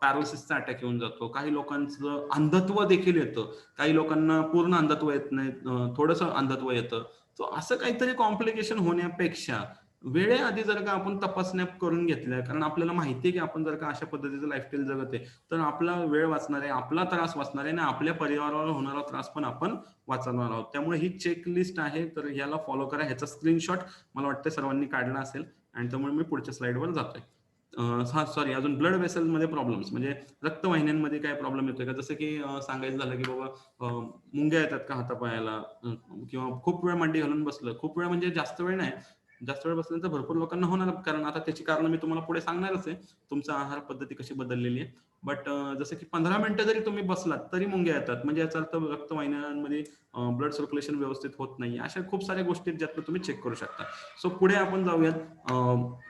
पॅरालिसिसचा अटॅक येऊन जातो, काही लोकांचं अंधत्व देखील येतं, काही लोकांना पूर्ण अंधत्व येत नाही, थोडंसं अंधत्व येतं. तो असं काहीतरी कॉम्प्लिकेशन होण्यापेक्षा वेळेआधी जर का आपण तपासण्या करून घेतल्या, कारण आपल्याला माहिती आहे की आपण जर का अशा पद्धतीचं लाईफस्टाईल जगत आहे, तर आपला वेळ वाचणार आहे, आपला त्रास वाचणार आहे, आणि आपल्या परिवाराला होणारा त्रास पण आपण वाचवणार आहोत. त्यामुळे ही चेकलिस्ट आहे, तर याला फॉलो करा. ह्याचा स्क्रीनशॉट मला वाटतं सर्वांनी काढला असेल, आणि त्यामुळे मी पुढच्या स्लाइडवर जातोय. सॉरी, अजून ब्लड वेसल्स मध्ये प्रॉब्लेम्स, म्हणजे रक्तवाहिन्यांमध्ये काय प्रॉब्लेम येतोय का, जसं की सांगायचं झालं की बाबा मुंग्या येतात का हातापायाला, किंवा खूप वेळ मांडी घालून बसलं, खूप वेळ म्हणजे जास्त वेळ नाही, जास्त वेळ बसल्यानंतर भरपूर लोकांना होणार, कारण आता त्याची कारण मी तुम्हाला पुढे सांगणारच आहे, तुमचा आहार पद्धती कशी बदललेली आहे. बट जसं की 15 मिनिटं जरी तुम्ही बसलात तरी मुंग्या येतात, म्हणजे याचा अर्थ रक्तवाहिन्यांमध्ये ब्लड सर्क्युलेशन व्यवस्थित होत नाही. अशा खूप साऱ्या गोष्टी ज्यात तुम्ही चेक करू शकता. सो पुढे आपण जाऊयात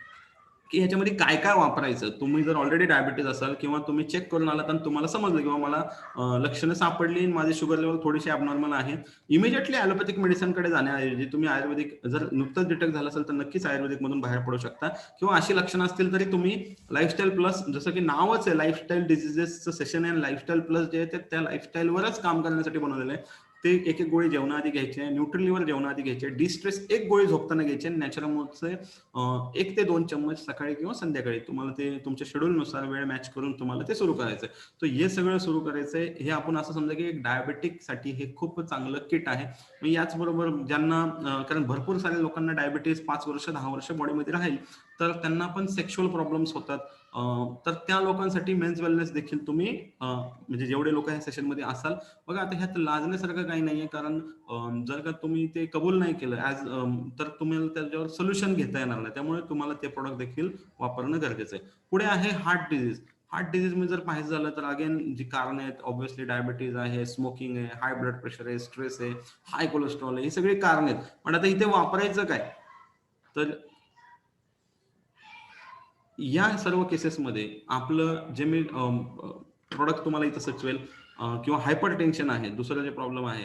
की ह्याच्यामध्ये काय काय वापरायचं. तुम्ही जर ऑलरेडी डायबिटीज असाल, किंवा तुम्ही चेक करून आलात आणि तुम्हाला समजलं किंवा मला लक्षणं सापडली, माझी शुगर लेवल थोडीशी ॲबनॉर्मल आहे, इमिजिएटली ॲलोपॅथिक मेडिसिनकडे जाण्याऐवजी तुम्ही आयुर्वेदिक, जर नुकतंच डिटेक्ट झालं असेल तर नक्कीच आयुर्वेदिक मधून बाहेर पडू शकता. किंवा अशी लक्षणं असतील तरी तुम्ही लाईफस्टाईल प्लस, जसं की नावच आहे लाईफस्टाईल डिझिजेसचं सेशन आहे, लाईफस्टाईल प्लस जे आहे त्या लाईफस्टाईलवरच काम करण्यासाठी बनवलेलं आहे. ते एक एक गोळी जेवणाआधी घ्यायचे, न्यूट्रलिव्हर जेवणाआधी घ्यायचे, डिस्ट्रेस एक गोळी झोपताना घ्यायचे, नॅचरमोडचे 1 ते 2 चम्मच सकाळी किंवा संध्याकाळी. तुम्हाला ते तुमच्या शेड्यूलनुसार वेळ मॅच करून तुम्हाला ते सुरू करायचंय. तर हे सगळं सुरू करायचंय. हे आपण असं समजा की डायबेटिक साठी हे खूप चांगलं किट आहे. याचबरोबर ज्यांना कारण भरपूर साऱ्या लोकांना डायबिटीज 5 वर्ष 10 वर्ष बॉडीमध्ये राहील, तर त्यांना पण सेक्शुअल प्रॉब्लेम्स होतात. तर त्या लोकांसाठी मेन्स वेलनेस देखील तुम्ही म्हणजे जेवढे लोक ह्या सेशनमध्ये असाल, बघा आता ह्यात लाजण्यासारखं काही नाहीये, कारण जर का तुम्ही ते कबूल नाही केलं तर तुम्हाला त्याच्यावर सोल्युशन घेता येणार नाही. त्यामुळे तुम्हाला ते प्रोडक्ट देखील वापरणं गरजेचं आहे. पुढे आहे हार्ट डिझीज. हार्ट डिझीज मध्ये जर पाहायचं झालं तर अगेन जी कारण आहेत, ऑब्व्हियसली डायबिटीज आहे, स्मोकिंग आहे, हाय ब्लड प्रेशर आहे, स्ट्रेस आहे, हाय कोलेस्ट्रॉल आहे, ही सगळी कारण आहेत. पण आता इथे वापरायचं काय, तर या सर्व केसेसमध्ये आपलं जे मी प्रोडक्ट तुम्हाला इथं सुचवेल, किंवा हायपर टेन्शन आहे, दुसरं जे प्रॉब्लेम आहे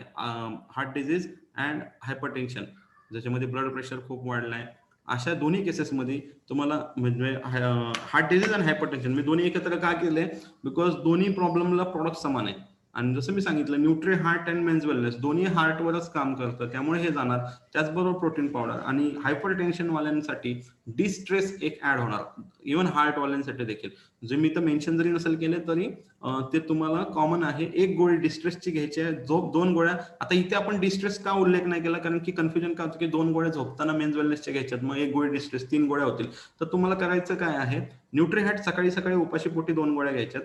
heart disease and hyper tension, ज्याच्यामध्ये ब्लड प्रेशर खूप वाढलाय, अशा दोन्ही केसेसमध्ये तुम्हाला म्हणजे हार्ट डिझीज आणि हायपरटेन्शन मी दोन्ही एकत्र का केले, बिकॉज दोन्ही प्रॉब्लेमला प्रोडक्ट समान आहे. आणि जसं मी सांगितलं nutri heart and men's wellness दोन्ही हार्टवरच काम करतं, त्यामुळे हे जाणार. त्याचबरोबर प्रोटीन पावडर आणि हायपर टेन्शन वाल्यांसाठी डिस्ट्रेस एक ऍड होणार, इव्हन हार्ट वाल्यांसाठी देखील. जे मी तर मेन्शन जरी नसेल केले तरी ते तुम्हाला कॉमन आहे. एक गोळी डिस्ट्रेसची घ्यायची आहे, झोप 2 गोळ्या. आता इथे आपण डिस्ट्रेस का उल्लेख नाही केला, कारण की कन्फ्युजन का होतं की 2 गोळ्या झोपताना मेन्स वेलनेसच्या घ्यायच्यात, मग एक गोळी डिस्ट्रेस 3 गोळ्या होतील. तर तुम्हाला करायचं काय आहे, न्यूट्री हार्ट सकाळी सकाळी उपाशी पोटी 2 गोळ्या घ्यायच्यात.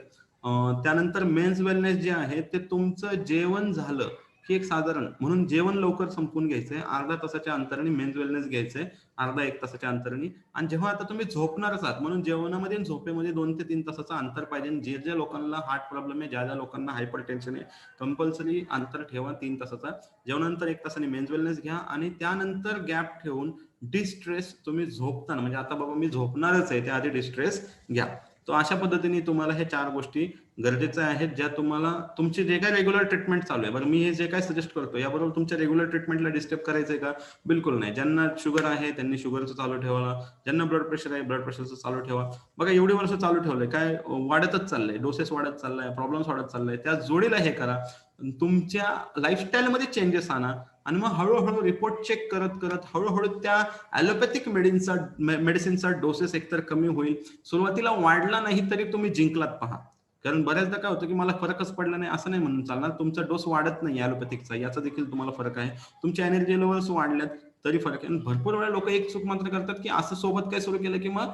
त्यानंतर मेन्स वेलनेस जे आहे ते तुमचं जेवण झालं की एक साधारण म्हणून जेवण लवकर संपून घ्यायचंय, अर्धा तासाच्या अंतराने मेन्स वेलनेस घ्यायचंय, अर्धा 1 तासाच्या अंतराने. आणि जेव्हा आता तुम्ही झोपणारच आहात, म्हणून जेवणामध्ये आणि झोपेमध्ये 2 ते 3 तासाचं अंतर पाहिजे. जे जे लोकांना हार्ट प्रॉब्लेम आहे, ज्या ज्या लोकांना हायपर टेन्शन आहे, कंपल्सरी अंतर ठेवा 3 तासाचा. जेवणानंतर 1 तासाने मेन्स वेलनेस घ्या आणि त्यानंतर गॅप ठेवून डिस्ट्रेस तुम्ही झोपताना, म्हणजे आता बाबा मी झोपणारच आहे त्या आधी डिस्ट्रेस घ्या. तो अशा पद्धतीने तुम्हाला हे 4 गोष्टी गरजेच्या आहेत, ज्या तुम्हाला तुमचे जे काही रेग्युलर ट्रीटमेंट चालू आहे. बरं, मी हे जे काय सजेस्ट करतो याबरोबर तुमच्या रेग्युलर ट्रीटमेंटला डिस्टर्ब करायचंय का? बिलकुल नाही. ज्यांना शुगर आहे त्यांनी शुगरचं चालू ठेवा, ज्यांना ब्लड प्रेशर आहे ब्लड प्रेशरचं चालू ठेवा. बघा एवढी वर्ष चालू ठेवलंय, काय वाढतच चाललंय, डोसेस वाढत चाललाय, प्रॉब्लेम्स वाढत चाललाय. त्या जोडीला हे करा, तुमच्या लाईफस्टाईलमध्ये चेंजेस आणा आणि मग हळूहळू रिपोर्ट चेक करत करत हळूहळू त्या ॲलोपॅथिक मेडिसिनचा डोसेस एकतर कमी होईल. सुरुवातीला वाढला नाही तरी तुम्ही जिंकलात पहा. कारण बऱ्याचदा काय होतं की मला फरकच पडला नाही असं नाही म्हणून चालणार. तुमचा डोस वाढत नाही ॲलोपॅथिकचा, याचा देखील तुम्हाला फरक आहे. तुमच्या एनर्जी लेवल्स वाढल्यात तरी फरक आहे. आणि भरपूर वेळा लोक एक चूक मात्र करतात की असं सोबत काय सुरू केलं की मग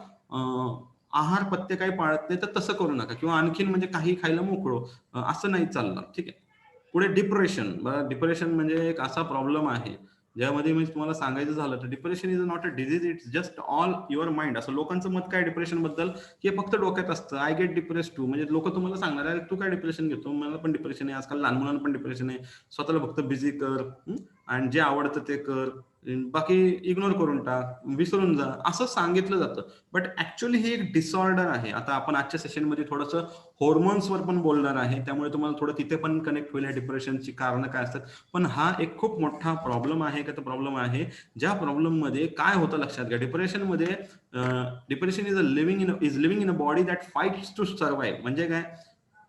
आहार पथ्य काही पाळत नाही, तर तसं करू नका किंवा आणखीन म्हणजे काही खायला मोकळो, असं नाही चालणार. ठीक आहे. पुढे डिप्रेशन. डिप्रेशन म्हणजे एक असा प्रॉब्लेम आहे ज्यामध्ये मी तुम्हाला सांगायचं झालं तर depression is not a disease, it's just all your mind. असं लोकांचं मत काय डिप्रेशन बद्दल, की फक्त डोक्यात असतं. आय गेट डिप्रेस टू, म्हणजे लोक तुम्हाला सांगणार आहे तू काय डिप्रेशन घेतो, मला पण डिप्रेशन आहे, आजकाल लहान मुलांना पण डिप्रेशन आहे, स्वतःला फक्त बिझी कर आणि जे आवडतं ते कर, बाकी इग्नोर करून टाक, विसरून जा, असं सांगितलं जातं. बट ऍक्च्युअली ही एक डिसऑर्डर आहे. आता आपण आजच्या सेशनमध्ये थोडंसं हॉर्मोन्सवर पण बोलणार आहे, त्यामुळे तुम्हाला थोडं तिथे पण कनेक्ट होईल डिप्रेशनची कारणं काय असतात. पण हा एक खूप मोठा प्रॉब्लेम आहे का, तो प्रॉब्लेम आहे ज्या प्रॉब्लेम मध्ये काय होतं लक्षात घ्या. डिप्रेशनमध्ये depression is living in a body that fights to survive. म्हणजे काय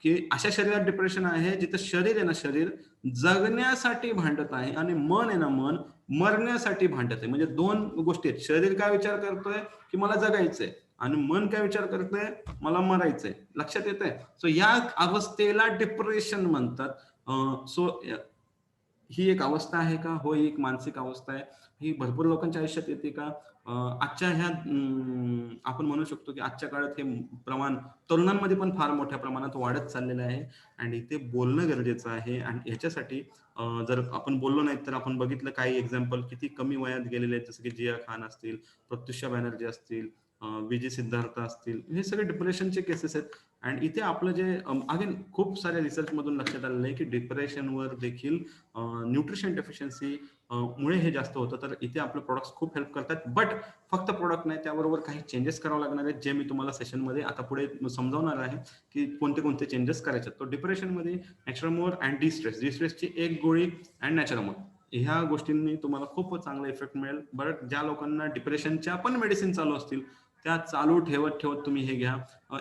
की अशा शरीरात डिप्रेशन आहे जिथं शरीर आहे ना, शरीर जगण्यासाठी भांडत आहे आणि मन आहे ना, मन मरण्यासाठी भांडत आहे. म्हणजे 2 गोष्टी आहेत. शरीर काय विचार करतोय की मला जगायचंय आणि मन काय विचार करतोय, मला मरायचंय. लक्षात येतंय? सो या अवस्थेला डिप्रेशन म्हणतात. सो ही एक अवस्था आहे का? हो, ही एक मानसिक अवस्था आहे. ही भरपूर लोकांच्या आयुष्यात येते का? आजच्या ह्या आपण म्हणू शकतो की आजच्या काळात हे प्रमाण तरुणांमध्ये पण फार मोठ्या प्रमाणात वाढत चाललेलं आहे आणि इथे बोलणं गरजेचं आहे. आणि ह्याच्यासाठी जर आपण बोललो नाही तर आपण बघितलं काही एक्झाम्पल किती कमी वयात गेलेले आहेत, जसं की जिया खान असतील, प्रत्युषा बॅनर्जी असतील, विजय सिद्धार्थ असतील, हे सगळे डिप्रेशनचे केसेस आहेत. आणि इथे आपलं जे अगेन खूप साऱ्या रिसर्च मधून लक्षात आलेलं आहे की डिप्रेशनवर देखील न्यूट्रिशन डेफिशियन्सी मुळे हे जास्त होतं. तर इथे आपले प्रोडक्ट्स खूप हेल्प करतात. बट फक्त प्रोडक्ट नाही, त्याबरोबर काही चेंजेस करावे लागणार आहेत, जे मी तुम्हाला सेशनमध्ये आता पुढे समजावणार आहे की कोणते कोणते चेंजेस करायचे. तो डिप्रेशनमध्ये नॅचरमोर अँड डिस्ट्रेसची एक गोळी अँड नॅचरमोर, ह्या गोष्टींनी तुम्हाला खूप चांगला इफेक्ट मिळेल. बरं, ज्या लोकांना डिप्रेशनच्या पण मेडिसिन चालू असतील त्या चालू ठेवत ठेवत तुम्ही हे घ्या.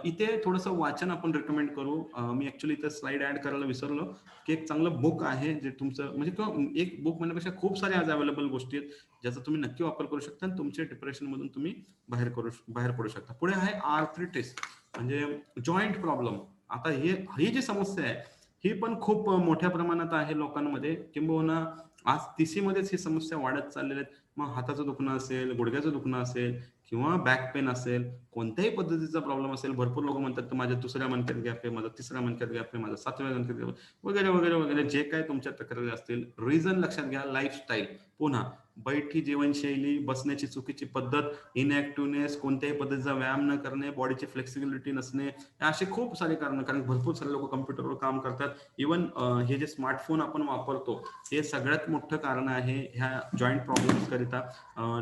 इथे थोडंसं वाचन आपण रेकमेंड करू. मी ऍक्च्युली इथे स्लाइड ऍड करायला विसरलो की एक चांगलं बुक आहे जे तुमचं म्हणजे किंवा एक बुक म्हणण्यापेक्षा खूप सारे आज अवेलेबल गोष्टी आहेत ज्याचा तुम्ही नक्की वापर करू शकता आणि तुमच्या डिप्रेशन मधून तुम्ही बाहेर पडू शकता. पुढे आहे आर्थ्रिटिस, म्हणजे जॉईंट प्रॉब्लेम. आता ही जी समस्या आहे ही पण खूप मोठ्या प्रमाणात आहे लोकांमध्ये, किंबहुना आज तिसीमध्येच ही समस्या वाढत चाललेल्या आहेत. मग हाताचं दुखणं असेल, गुडघ्याचं दुखणं असेल किंवा बॅक पेन असेल, कोणत्याही पद्धतीचा प्रॉब्लेम असेल. भरपूर लोक म्हणतात की माझ्या 2ऱ्या मणक्यात गॅप आहे, माझा 3ऱ्या मणक्यात गॅप आहे, माझा 7व्या मणक्यात गॅप आहे, वगैरे वगैरे वगैरे. जे काय तुमच्या तक्रारी असतील, रिझन लक्षात घ्या. लाईफस्टाईल, पुन्हा बैठी जीवनशैली, बसण्याची चुकीची पद्धत, इनऍक्टिव्हनेस, कोणत्याही पद्धतीचा व्यायाम न करणे, बॉडीची फ्लेक्सिबिलिटी नसणे, असे खूप सारे कारण. कारण भरपूर सारे लोक कम्प्युटरवर काम करतात. इव्हन हे जे स्मार्टफोन आपण वापरतो हे सगळ्यात मोठं कारण आहे ह्या जॉईंट प्रॉब्लेम्स करिता.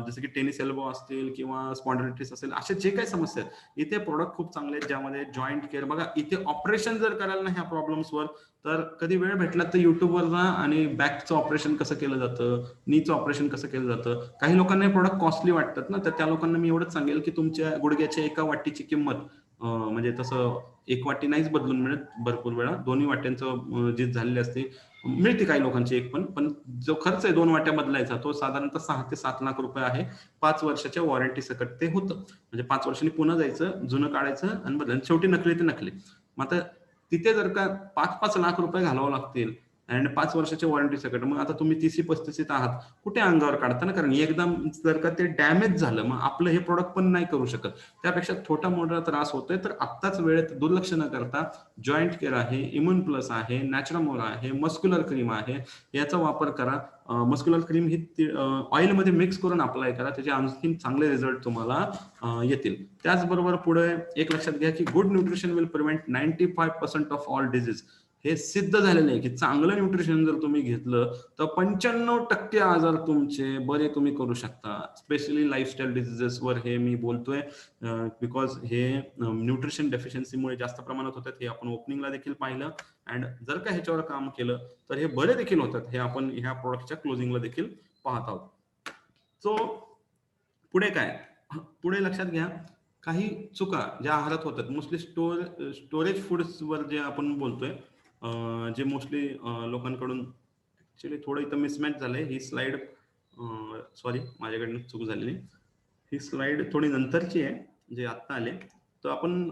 जसं की टेनिस एल्बो असतील किंवा स्पॉन्डिलायटिस असेल, असे जे काही समस्या आहेत इथे प्रोडक्ट खूप चांगले आहेत ज्यामध्ये जॉईंट केअर. बघा, इथे ऑपरेशन जर कराल ना ह्या प्रॉब्लेम्सवर तर कधी वेळ भेटला तर युट्यूबवर जा आणि बॅकचं ऑपरेशन कसं केलं जातं, नीचं ऑपरेशन कसं केलं जातं. काही लोकांना हे प्रोडक्ट कॉस्टली वाटतात ना, तर त्या लोकांना मी एवढंच सांगेल की तुमच्या गुडघ्याच्या एका वाटीची किंमत म्हणजे तसं एक वाटी नाहीच बदलून मिळत भरपूर वेळा, दोन्ही वाट्यांचं जी झालेली असते मिळते काही लोकांची एक पण जो खर्च आहे 2 वाट्या बदलायचा तो साधारणतः 6 ते 7 लाख रुपये आहे. 5 वर्षाच्या वॉरंटी सकट ते होतं. म्हणजे 5 वर्षांनी पुन्हा जायचं, जुनं काढायचं आणि बदलायचं. शेवटी नकली ते नकली. मग आता तिथे जर का 5-5 लाख रुपये घालावं लागतील आणि 5 वर्षाच्या वॉरंटी सकट, मग आता तुम्ही 30-35 आहात, कुठे अंगावर काढता ना, कारण एकदम जर का ते डॅमेज झालं मग आपलं हे प्रोडक्ट पण नाही करू शकत. त्यापेक्षा छोटा मोठा त्रास होतोय तर आत्ताच वेळेत दुर्लक्ष न करता जॉईंट केअर आहे, इम्युन प्लस आहे, नॅचरमोर आहे, मस्क्युलर क्रीम आहे, याचा वापर करा. मस्क्युलर क्रीम ही ऑइलमध्ये मिक्स करून अप्लाय करा, त्याचे आणखी चांगले रिझल्ट तुम्हाला येतील. त्याचबरोबर पुढे एक लक्षात घ्या की good nutrition will prevent 95% of all disease. हे सिद्ध झालेलं आहे की चांगलं न्यूट्रिशन जर तुम्ही घेतलं तर 95% आजार तुमचे बरे तुम्ही करू शकता. स्पेशली लाईफस्टाईल डिझिजेसवर हे मी बोलतोय बिकॉज हे न्यूट्रिशन डेफिशियन्सीमुळे जास्त प्रमाणात होतात. हे आपण ओपनिंगला देखील पाहिलं अँड जर का ह्याच्यावर काम केलं तर हे बरे देखील होतात. हे आपण ह्या प्रोडक्टच्या क्लोजिंगला देखील पाहत आहोत. सो पुढे काय, पुढे लक्षात घ्या काही चुका ज्या आहारात होतात मोस्टली स्टोरेज फूड्सवर जे आपण बोलतोय, जे मोस्टली लोकांकडून ऍक्च्युली थोडं इथं मिसमॅच झालंय. ही स्लाइड सॉरी माझ्याकडनं चूक झालेली. ही स्लाइड थोडी नंतरची आहे जे आत्ता आले. तर आपण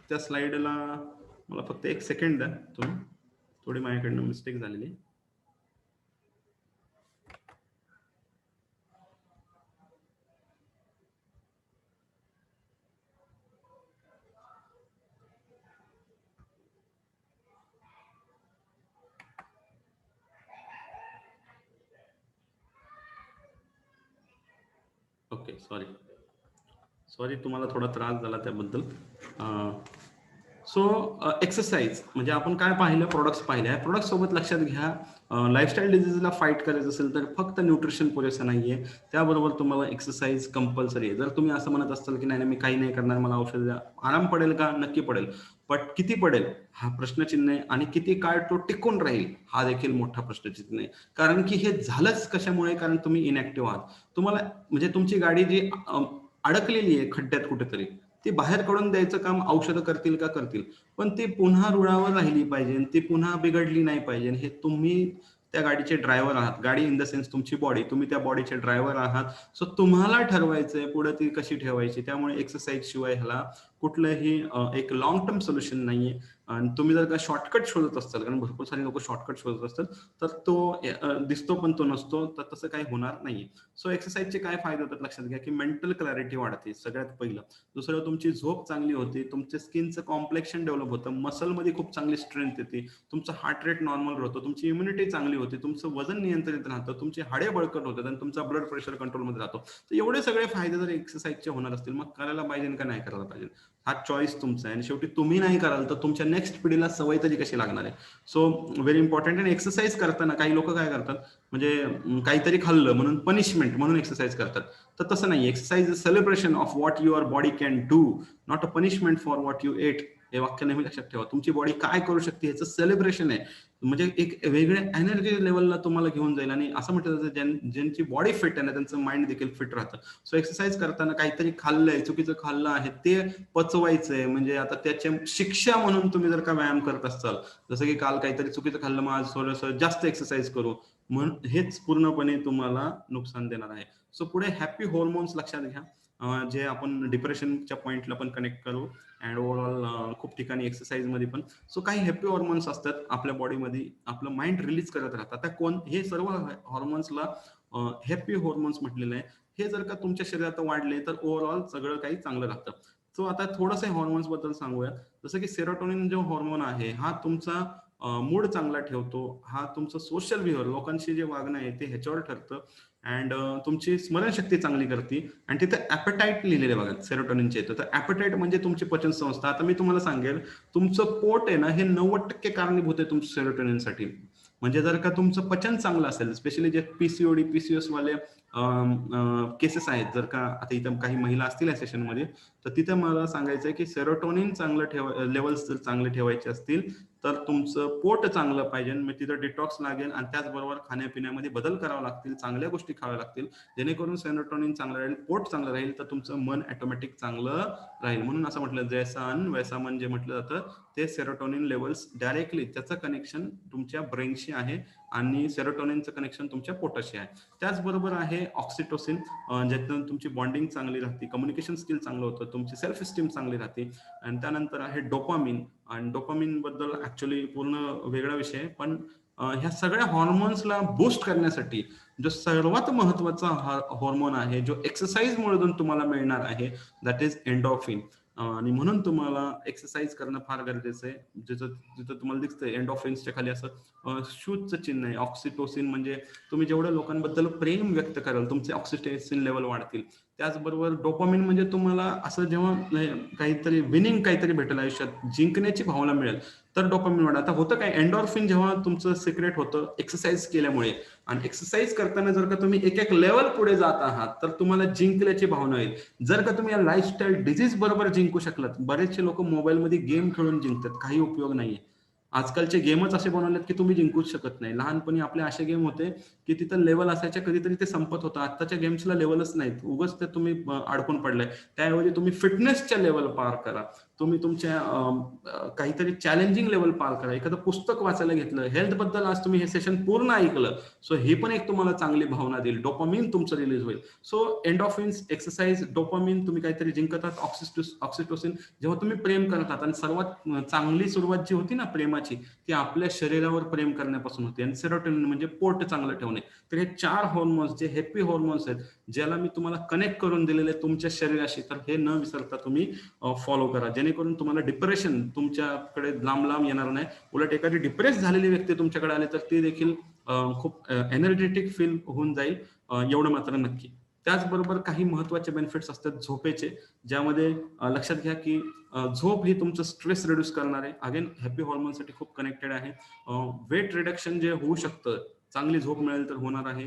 त्या स्लाइडला मला फक्त 1 सेकंड द्या तुम्ही, थोडी माझ्याकडनं मिस्टेक झालेली. ओके, सॉरी तुम्हाला थोडा त्रास झाला त्याबद्दल. सो एक्सरसाइज म्हणजे आपण काय पाहिलं, प्रोडक्ट्स पाहिले. या प्रोडक्ट सोबत लक्षात घ्या लाईफस्टाईल डिझीजला फाईट करायचं असेल तर फक्त न्यूट्रिशन पुरेसं नाहीये, त्याबरोबर तुम्हाला एक्सरसाइज कंपल्सरी आहे. जर तुम्ही असं म्हणत असाल की नाही मी काही नाही करणार, मला औषध द्या, आराम पडेल का? नक्की पडेल. बट किती पडेल हा प्रश्नचिन्ह आहे, आणि किती काळ तो टिकून राहील हा देखील मोठा प्रश्नचिन्ह आहे. कारण की हे झालंच कशामुळे, कारण तुम्ही इनॅक्टिव्ह आहात. तुम्हाला म्हणजे तुमची गाडी जी अडकलेली आहे खड्ड्यात कुठेतरी, ती बाहेर काढून द्यायचं काम औषधं करतील का? करतील. पण ती पुन्हा रुळावर राहिली पाहिजे, ती पुन्हा बिघडली नाही पाहिजे. हे तुम्ही त्या गाडीचे ड्रायव्हर आहात. गाडी इन द सेन्स तुमची बॉडी, तुम्ही त्या बॉडीचे ड्रायव्हर आहात. सो तुम्हाला ठरवायचंय पुढे ती कशी ठेवायची. त्यामुळे एक्सरसाइज शिवाय ह्याला कुठलंही एक लॉंग टर्म सोल्युशन नाहीये. आणि तुम्ही जर का शॉर्टकट शोधत असाल, कारण भरपूर सारे लोक शॉर्टकट शोधत असतात, तर तो दिसतो पण तो नसतो, तर तसं काही होणार नाहीये. सो एक्सरसाइजचे काय फायदे होतात लक्षात घ्या की मेंटल क्लॅरिटी वाढते सगळ्यात पहिलं. दुसरं तुमची झोप चांगली होते, तुमच्या स्किनचं कॉम्प्लेक्शन डेव्हलप होतं, मसलमध्ये खूप चांगली स्ट्रेंथ येते, तुमचं हार्ट रेट नॉर्मल राहतो, तुमची इम्युनिटी चांगली होते, तुमचं वजन नियंत्रित राहतं, तुमचे हाडे बळकट होतात आणि तुमचा ब्लड प्रेशर कंट्रोलमध्ये राहतो. तर एवढे सगळे फायदे जर एक्सरसाइजचे होणार असतील, मग करायला पाहिजे का नाही करायला पाहिजे हा चॉईस तुमचा आहे. आणि शेवटी तुम्ही नाही कराल तर तुमच्या नेक्स्ट पिढीला सवय तरी कशी लागणार आहे. So very important. आणि एक्सरसाइज करताना काही लोक काय करतात, म्हणजे काहीतरी खाल्लं म्हणून पनिशमेंट म्हणून एक्सरसाइज करतात. तर तसं नाही. Exercise is celebration of what your body can do, not a punishment for what you ate. हे वाक्य नेहमी लक्षात ठेवा. तुमची बॉडी काय करू शकते ह्याचं सेलिब्रेशन आहे. म्हणजे एक वेगळ्या एनर्जी लेवलला तुम्हाला घेऊन जाईल. आणि असं म्हटलं जातं ज्यांची बॉडी फिट आहे ना त्यांचं माइंड देखील फिट राहतं. सो एक्सरसाइज करताना काहीतरी खाल्लंय, चुकीचं खाल्लं आहे ते पचवायचंय. म्हणजे आता त्याच्या शिक्षा म्हणून तुम्ही जर का व्यायाम करत असाल, जसं की काल काहीतरी चुकीचं खाल्लं, मग आज थोडंसं जास्त एक्सरसाइज करू, म्हणून हेच पूर्णपणे तुम्हाला नुकसान देणार आहे. सो पुढे हॅपी हॉर्मोन्स लक्षात घ्या, जे आपण डिप्रेशनच्या पॉइंटला पण कनेक्ट करू अँड ओव्हरऑल खूप ठिकाणी एक्सरसाइज मध्ये पण. सो काही हॅपी हॉर्मोन्स असतात आपल्या बॉडीमध्ये, आपलं माइंड रिलीज करत राहतात. त्या कोण हे सर्व हॉर्मोन्सला हॅपी हॉर्मोन्स म्हटलेलं आहे. हे जर का तुमच्या शरीरात वाढले तर ओव्हरऑल सगळं काही चांगलं राहतं. सो आता थोडंसं हॉर्मोन्स बद्दल सांगूया. जसं की सेरोटोनिन जो हॉर्मोन आहे हा तुमचा मूड चांगला ठेवतो, हा तुमचं सोशल बिहेवियर, लोकांशी जे वागणं आहे ते ह्याच्यावर ठरतं. अँड तुमची स्मरणशक्ती चांगली करते. आणि तिथे ॲपेटाईट लिहिलेले बघा सेरोटोनिनचे येतं. तर ॲपेटाईट म्हणजे तुमची पचन संस्था. आता मी तुम्हाला सांगेल, तुमचं पोट आहे ना हे 90% कारणीभूत आहे तुमच्या सेरोटोनिनसाठी. म्हणजे जर का तुमचं पचन चांगलं असेल, स्पेशली जे पीसीओडी पीसीओएस वाले केसेस आहेत. जर का आता इथं काही महिला असतील या सेशनमध्ये, तर तिथं मला सांगायचं आहे की सेरोटोनिन चांगलं लेवल्स जर चांगले ठेवायचे असतील, तर तुमचं पोट चांगलं पाहिजे. मग तिथं डिटॉक्स लागेल आणि त्याचबरोबर खाण्यापिण्यामध्ये बदल करावे लागतील, चांगल्या गोष्टी खाव्या लागतील, जेणेकरून सेरोटोनिन चांगलं राहील, पोट चांगलं राहील, तर तुमचं मन ऑटोमॅटिक चांगलं राहील. म्हणून असं म्हटलं, जैसा अन्न वैसा मन जे म्हटलं जातं, ते सेरोटोनिन लेवल्स डायरेक्टली त्याचं कनेक्शन तुमच्या ब्रेनशी आहे आणि सेरोटोनिनचं कनेक्शन तुमच्या पोटाशी आहे. त्याचबरोबर आहे ऑक्सिटोसिन, ज्यातून तुमची बॉन्डिंग चांगली राहते, कम्युनिकेशन स्किल चांगलं होतं, तुमची सेल्फ इस्टीम चांगली राहते. आणि त्यानंतर आहे डोपामिन. आणि डोपामिन बद्दल ऍक्च्युअली पूर्ण वेगळा विषय आहे, पण ह्या सगळ्या हॉर्मोन्सला बूस्ट करण्यासाठी जो सर्वात महत्वाचा हॉर्मोन आहे, जो एक्सरसाइजमुळे तुम्हाला मिळणार आहे, दॅट इज एंडोर्फिन. आणि म्हणून तुम्हाला एक्सरसाइज करणं फार गरजेचं आहे. जिथं तुम्हाला दिसतंय एंडोर्फिन्सच्या खाली असं शूजचं चिन्ह आहे. ऑक्सिटोसिन म्हणजे तुम्ही जेवढ्या लोकांबद्दल प्रेम व्यक्त कराल, तुमचे ऑक्सिटोसिन लेवल वाढतील. त्याचबरोबर डोपामिन म्हणजे तुम्हाला असं जेव्हा काहीतरी विनिंग काहीतरी भेटेल आयुष्यात, जिंकण्याची भावना मिळेल, तर डोपामिन वाढ. आता होतं काय, एंडोर्फिन जेव्हा तुमचं सिक्रेट होतं एक्सरसाइज केल्यामुळे, आणि एक्सरसाइज करताना जर का तुम्ही एक एक लेवल पुढे जात आहात, तर तुम्हाला जिंकल्याची भावना येईल. जर का तुम्ही या लाईफस्टाईल डिझीज बरोबर जिंकू शकलात, बरेचसे लोक मोबाईलमध्ये गेम खेळून जिंकतात, काही उपयोग नाहीये. आजकालचे गेमच असे बनवलेत की तुम्ही जिंकूच शकत नाही. लहानपणी आपले असे गेम होते की तिथं लेवल असायचे, कधीतरी ते संपत होतं. आत्ताच्या गेम्सला लेवलच नाहीत, उगाच ते तुम्ही अडकून पडलाय. त्याऐवजी तुम्ही फिटनेसच्या लेवल पार करा, तुम्ही तुमच्या काहीतरी चॅलेंजिंग लेवल पार करा, एखादं पुस्तक वाचायला घेतलं, हेल्थ बद्दल आज तुम्ही हे सेशन पूर्ण ऐकलं, सो हे पण एक तुम्हाला चांगली भावना देईल, डोपामिन तुमचं रिलीज होईल. सो एंडोर्फिन्स, एक्सरसाइज, डोपामिन, तुम्ही काहीतरी जिंकतात, ऑक्सिटोसिन. जेव्हा तुम्ही प्रेम करतात, आणि सर्वात चांगली सुरुवात जी होती ना प्रेमाची, ती आपल्या शरीरावर प्रेम करण्यापासून होते. आणि सेरोटोनिन म्हणजे पोट चांगलं ठेवणे. तर हे 4 हॉर्मोन्स जे हॅपी हॉर्मोन्स आहेत, ज्याला मी तुम्हाला कनेक्ट करून दिलेले तुमच्या शरीराशी, तर हे न विसरता तुम्ही फॉलो करा, जेणेकरून तुम्हाला डिप्रेशन तुमच्याकडे लांब लांब येणार नाही. उलट एखादी डिप्रेस झालेली व्यक्ती तुमच्याकडे आली, तर ती देखील खूप एनर्जेटिक फील होऊन जाईल, एवढं मात्र नक्की. त्याचबरोबर काही महत्वाचे बेनिफिट्स असतात झोपेचे, ज्यामध्ये लक्षात घ्या की झोप ही तुमचं स्ट्रेस रिड्यूस करणार आहे. अगेन हॅपी हॉर्मोनसाठी खूप कनेक्टेड आहे. वेट रिडक्शन जे होऊ शकतं, चांगली झोप मिळेल तर होणार आहे.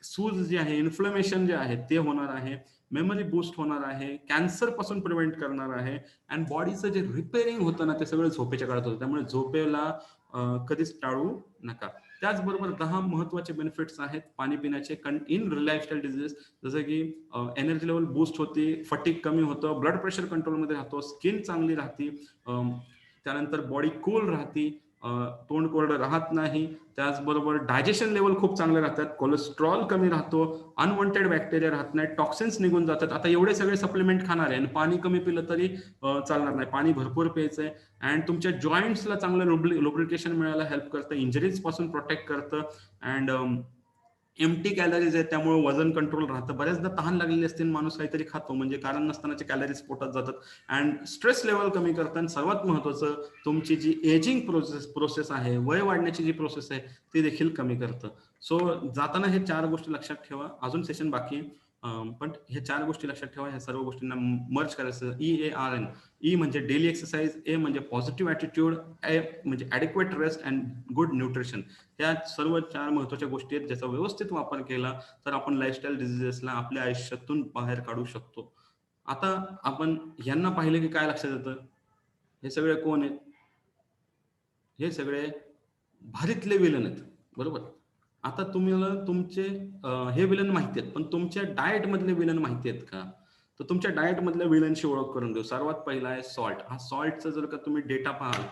सूज जे आहे, इन्फ्लमेशन जे आहे ते होणार आहे. मेमरी बूस्ट होणार आहे, कॅन्सर पासून प्रिव्हेंट करणार आहे. आणि बॉडीचं जे रिपेअरिंग होतं ना, ते सगळं झोपेच्या काळात होतं. त्यामुळे झोपेला कधीच टाळू नका. त्याचबरोबर 10 महत्वाचे बेनिफिट्स आहेत पाणी पिण्याचे इन लाईफस्टाईल डिझीज, जसं की एनर्जी लेवल बूस्ट होते, फटीक कमी होतं, ब्लड प्रेशर कंट्रोलमध्ये राहतो, स्किन चांगली राहते, त्यानंतर बॉडी कूल राहते, तोंड कोरडं राहत नाही. त्याचबरोबर डायजेशन लेवल खूप चांगले राहतात, कोलेस्ट्रॉल कमी राहतो, अनवॉन्टेड बॅक्टेरिया राहत नाही, टॉक्सिन्स निघून जातात. आता एवढे सगळे सप्लिमेंट खाणार आहे आणि पाणी कमी पिलं तरी चालणार नाही, पाणी भरपूर प्यायचंय. अँड तुमच्या जॉईंट्सला चांगलं लुब्रिकेशन मिळायला हेल्प करतं, इंजरीज पासून प्रोटेक्ट करतं. अँड एम्प्टी कॅलरीज आहेत, त्यामुळे वजन कंट्रोल राहतं. बऱ्याचदा तहान लागलेली असते, माणूस काहीतरी खातो, म्हणजे कारण नसतानाचे कॅलरीज पोटात जातात. अँड स्ट्रेस लेवल कमी करतं. आणि सर्वात महत्वाचं, तुमची जी एजिंग प्रोसेस आहे, वय वाढण्याची जी प्रोसेस आहे, ती देखील कमी करतं. सो जाताना हे 4 गोष्टी लक्षात ठेवा. अजून सेशन बाकी आहे, पण हे 4 गोष्टी लक्षात ठेवा. ह्या सर्व गोष्टींना मर्ज करायचं. EARN. ई म्हणजे डेली एक्सरसाइज, ए म्हणजे पॉझिटिव्ह ॲटिट्यूड, ए म्हणजे adequate rest and good nutrition. या सर्व 4 महत्वाच्या गोष्टी आहेत, ज्याचा व्यवस्थित वापर केला तर आपण लाईफस्टाईल डिझिजेसला आपल्या आयुष्यातून बाहेर काढू शकतो. आता आपण यांना पाहिलं की काय लक्षात येतं, हे सगळे कोण आहेत? हे सगळे भारीतले विलन आहेत, बरोबर? आता तुम्हाला तुमचे हे विलन माहिती आहेत, पण तुमच्या डाएट मधले विलन माहिती आहेत का? तर तुमच्या डाएट मधल्या विलनची ओळख करून देऊ. सर्वात पहिला आहे सॉल्ट. हा सॉल्टचा जर का तुम्ही डेटा पाहाल,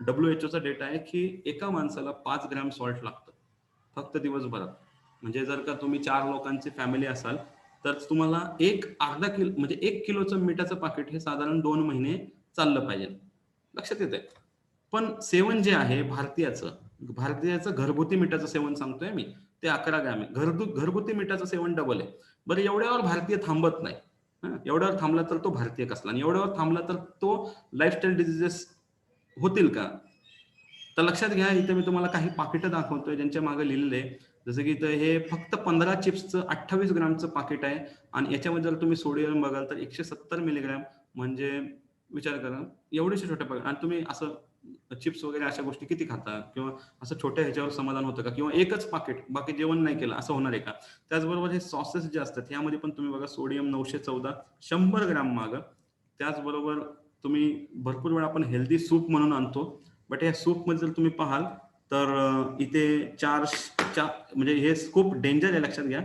WHO चा डेटा आहे की एका माणसाला 5 ग्रॅम सॉल्ट लागतं फक्त दिवसभरात. म्हणजे जर का तुम्ही 4 लोकांची फॅमिली असाल, तर तुम्हाला एक अर्धा किलो म्हणजे 1 किलोचं मीठाचं पाकिट हे साधारण 2 महिने चाललं पाहिजे. लक्षात येतंय? पण सेवन जे आहे भारतीयाचं घरगुती मिठाचं सेवन सांगतोय मी, ते 11 ग्रॅम आहे. घरगुती मिठाचं सेवन डबल आहे. बरं, एवढ्यावर भारतीय थांबत नाही. एवढ्यावर थांबला तर तो भारतीय कसला, आणि एवढ्यावर थांबला तर तो लाईफस्टाईल डिझिजेस होतील का? तर लक्षात घ्या, इथे मी तुम्हाला काही पाकिटं दाखवतोय ज्यांच्या मागे लिहिलेलं आहे. जसं की इथं हे फक्त 15 चिप्सचं 28 ग्रामचं पाकिट आहे, आणि याच्यामध्ये जर तुम्ही सोडियम बघाल तर 170 मिलीग्रॅम. म्हणजे विचार करा, एवढेशे छोटे पाकिट, आणि तुम्ही असं चिप्स वगैरे अशा गोष्टी किती खाता, किंवा असं छोट्या ह्याच्यावर समाधान होतं का, किंवा एकच पाकिट बाकी जेवण नाही केलं असं होणार आहे का. त्याचबरोबर हे सॉसेस जे असतात यामध्ये पण तुम्ही बघा सोडियम 914 100 ग्रॅम मागं. त्याचबरोबर तुम्ही भरपूर वेळा आपण हेल्दी सूप म्हणून आणतो, बट या सूपमध्ये जर तुम्ही पाहाल तर इथे म्हणजे हे खूप डेंजर आहे, लक्षात घ्या.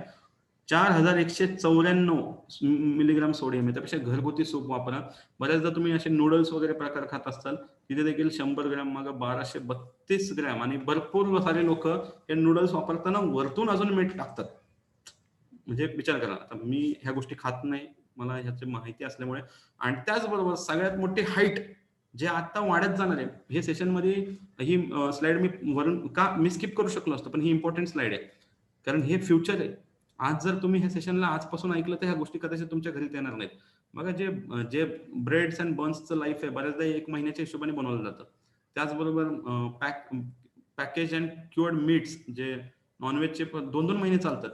4194 मिलीग्राम सोडियम आहे. त्यापेक्षा घरगुती सूप वापरा. बऱ्याचदा तुम्ही असे नूडल्स वगैरे प्रकार खात असताल, तिथे देखील 100 ग्रॅम मागं 1232 ग्रॅम, आणि भरपूर सारे लोक हे नूडल्स वापरताना वरतून अजून मीठ टाकतात. म्हणजे विचार करा, आता मी ह्या गोष्टी खात नाही, मला ह्याची माहिती असल्यामुळे. आणि त्याचबरोबर सगळ्यात मोठी हाईट जे आता वाढत जाणार आहे, हे सेशन मध्ये ही स्लाइड मी वरून का मी स्किप करू शकलो असतो, पण ही इम्पॉर्टंट स्लाइड आहे, कारण हे फ्युचर आहे. आज जर तुम्ही ह्या सेशनला आजपासून ऐकलं तर ह्या गोष्टी कदाचित तुमच्या घरी येणार नाहीत. बघा, जे जे ब्रेड्स अँड बन्सचं लाईफ आहे, बऱ्याचदा 1 महिन्याच्या हिशोबाने बनवलं जातं. त्याचबरोबर पॅकेज अँड क्युअर्ड मीट्स जे नॉनव्हेजचे 2-2 महिने चालतात.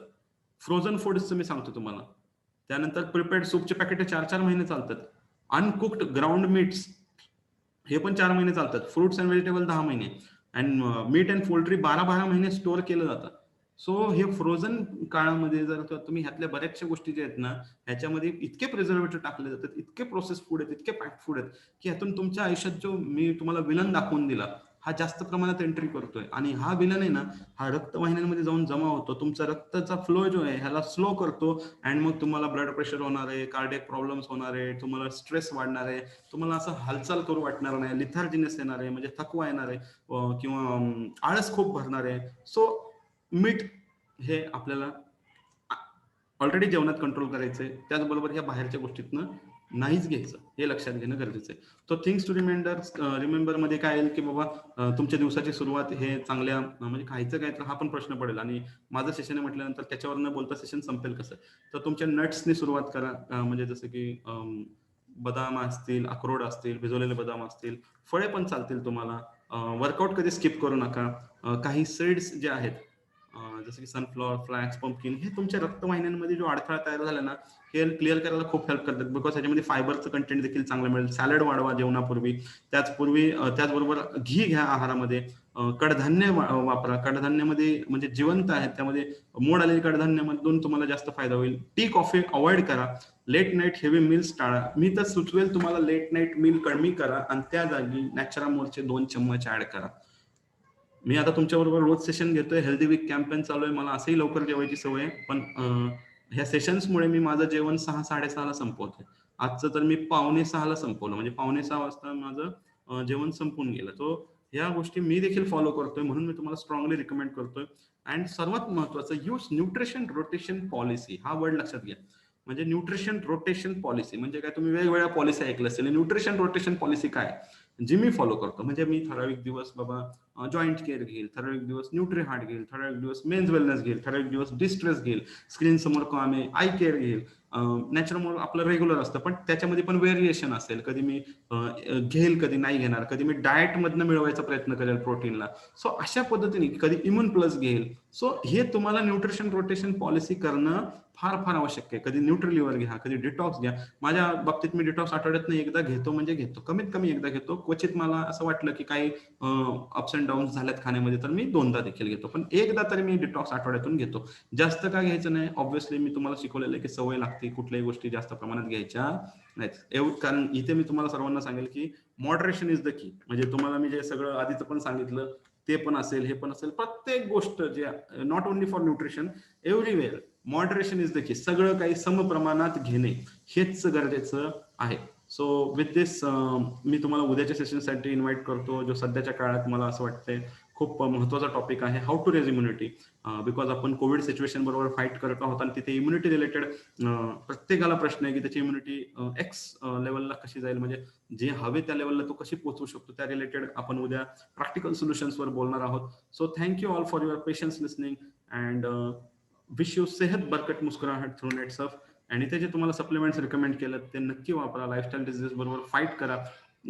फ्रोझन फूड्सचं मी सांगतो तुम्हाला. त्यानंतर प्रिपेअर्ड सूपचे पॅकेट 4-4 महिने चालतात. अनकुक्ड ग्राउंड मीट्स हे पण 4 महिने चालतात. फ्रुट्स अँड व्हेजिटेबल 10 महिने, अँड मीट अँड पोल्ट्री 12-12 महिने स्टोअर केलं जातं. सो हे फ्रोझन काळामध्ये जर तुम्ही ह्यातल्या बऱ्याचशा गोष्टी ज्या आहेत ना, ह्याच्यामध्ये इतके प्रिझर्वेटिव्ह टाकले जातात, इतके प्रोसेस फूड आहेत, इतके पॅक्ड फूड आहेत, की ह्यातून तुमच्या आयुष्यात जो मी तुम्हाला विलन दाखवून दिला, हा जास्त प्रमाणात एंट्री करतोय. आणि हा विलन आहे ना, हा रक्तवाहिन्यांमध्ये जाऊन जमा होतो, तुमचा रक्ताचा फ्लो जो आहे ह्याला स्लो करतो, आणि मग तुम्हाला ब्लड प्रेशर होणार आहे, कार्डियक प्रॉब्लेम्स होणार आहे, तुम्हाला स्ट्रेस वाढणार आहे, तुम्हाला असं हालचाल करू वाटणार नाही, लिथार्जिनेस येणार आहे, म्हणजे थकवा येणार आहे, किंवा आळस खूप भरणार आहे. सो मीठ हे आपल्याला ऑलरेडी जेवणात कंट्रोल करायचंय. त्याचबरोबर ह्या बाहेरच्या गोष्टीतनं नाहीच घ्यायचं, हे लक्षात घेणं गरजेचं आहे. तो थिंग्स टू रिमेंबर मध्ये काय येईल की बाबा, तुमच्या दिवसाची सुरुवात हे चांगल्या म्हणजे खायचं काय, तर हा पण प्रश्न पडेल. आणि माझं सेशन आहे म्हटल्यानंतर त्याच्यावर न बोलता सेशन संपेल कसं. तर तुमच्या नट्सनी सुरुवात करा, म्हणजे जसं की बदाम असतील, अक्रोड असतील, भिजवलेले बदाम असतील, फळे पण चालतील तुम्हाला. वर्कआउट कधी स्किप करू नका. काही सीड्स जे आहेत, जसं की सनफ्लॉवर, फ्लॅक्स, पंपकिन, हे तुमच्या रक्तवाहिन्यांमध्ये जो अडथळा तयार झाला ना, हे क्लिअर करायला खूप हेल्प करतात. बिकॉज ह्याच्यामध्ये फायबरचं कंटेंट देखील चांगलं मिळेल. सॅलड वाढवा जेवणापूर्वी. त्याचबरोबर घी घ्या आहारामध्ये. कडधान्य वापरा. कडधान्यामध्ये म्हणजे जिवंत आहेत, त्यामध्ये मोड आलेली कडधान्यामधून तुम्हाला जास्त फायदा होईल. टी कॉफी अवॉइड करा. लेट नाईट हेवी मिल्स टाळा. मी तर सुचवेल तुम्हाला लेट नाईट मिल कमी करा, आणि त्या जागी नॅचरामोलचे 2 चम्मच ऍड करा. मी आता तुमच्या बरोबर रोज सेशन घेतोय. हेल्दी वीक कॅम्पेन चालू आहे. मला असंही लवकर जेवायची सवय आहे, पण ह्या सेशन्समुळे मी माझं जेवण 6-6:30ला संपवतोय. आजचं तर मी 5:45ला संपवलं, म्हणजे 5:45 वाजता माझं जेवण संपून गेलं. तो ह्या गोष्टी मी देखील फॉलो करतोय, म्हणून मी तुम्हाला स्ट्रॉंगली रिकमेंड करतोय. अँड सर्वात महत्वाचं, यूज न्यूट्रिशन रोटेशन पॉलिसी. हा वर्ड लक्षात घ्या. म्हणजे न्यूट्रिशन रोटेशन पॉलिसी म्हणजे काय, तुम्ही वेगवेगळ्या पॉलिसी ऐकलं असेल. न्यूट्रिशन रोटेशन पॉलिसी काय, जी मी फॉलो करतो. म्हणजे मी ठराविक दिवस बाबा जॉईंट केअर घेईल, ठराविक दिवस न्यूट्री हार्ट घेईल, ठराविक दिवस मेन्स वेलनेस घेईल, ठराविक दिवस डिस्ट्रेस घेईल, स्क्रीन समोर काम आहे आय केअर घेईल. नॅचरल आपलं रेग्युलर असतं, पण त्याच्यामध्ये पण व्हेरिएशन असेल. कधी मी घेईल, कधी नाही घेणार, कधी मी डाएट मधनं मिळवायचा प्रयत्न करेल प्रोटीनला. सो अशा पद्धतीने कधी इम्युन प्लस घेईल. सो हे तुम्हाला न्यूट्रिशन रोटेशन पॉलिसी करणं फार फार आवश्यक आहे. कधी न्यूट्रिलिव्हर घ्या, कधी डिटॉक्स घ्या. माझ्या बाबतीत मी डिटॉक्स आठवड्यातनं एकदा घेतो, म्हणजे घेतो, कमीत कमी एकदा घेतो. क्वचित मला असं वाटलं की काही अप्स अँड डाऊन्स झाल्यात खाण्यामध्ये, तर मी 2दा देखील घेतो, पण एकदा तरी मी डिटॉक्स आठवड्यातून घेतो. जास्त का घ्यायचं नाही, ऑब्व्हियसली मी तुम्हाला शिकवलेलं आहे की सवय लागते, कुठल्याही गोष्टी जास्त प्रमाणात घ्यायच्या नाहीत. कारण इथे मी तुम्हाला सर्वांना सांगेल की मॉडरेशन इज द की. म्हणजे तुम्हाला मी जे सगळं आधीच पण सांगितलं ते पण असेल, हे पण असेल, प्रत्येक गोष्ट जे not only for nutrition, everywhere moderation is the key. सगळं काही समप्रमाणात घेणे हेच गरजेचं आहे. सो विथ दिस मी तुम्हाला उद्याच्या सेशनसाठी इन्व्हाइट करतो, जो सध्याच्या काळात मला असं वाटतंय खूप महत्वाचा टॉपिक आहे, how to raise immunity. Because आपण कोविड सिच्युएशन बरोबर फाईट करत आहोत, आणि तिथे इम्युनिटी रिलेटेड प्रत्येकाला प्रश्न आहे की त्याची इम्युनिटी एक्स लेवलला कशी जाईल, म्हणजे जे हवे त्या लेवलला तो कशी पोहोचू शकतो. त्या रिलेटेड आपण उद्या प्रॅक्टिकल सोल्युशन्सवर बोलणार आहोत. So thank you all for your patience listening, and wish you सेहत बरकत मुस्कुराहट थ्रू नेट्स ऑफ. आणि ते जे तुम्हाला सप्लिमेंट्स रिकमेंड केलं ते नक्की वापरा. लाईफस्टाईल डिझीज बरोबर फाईट करा.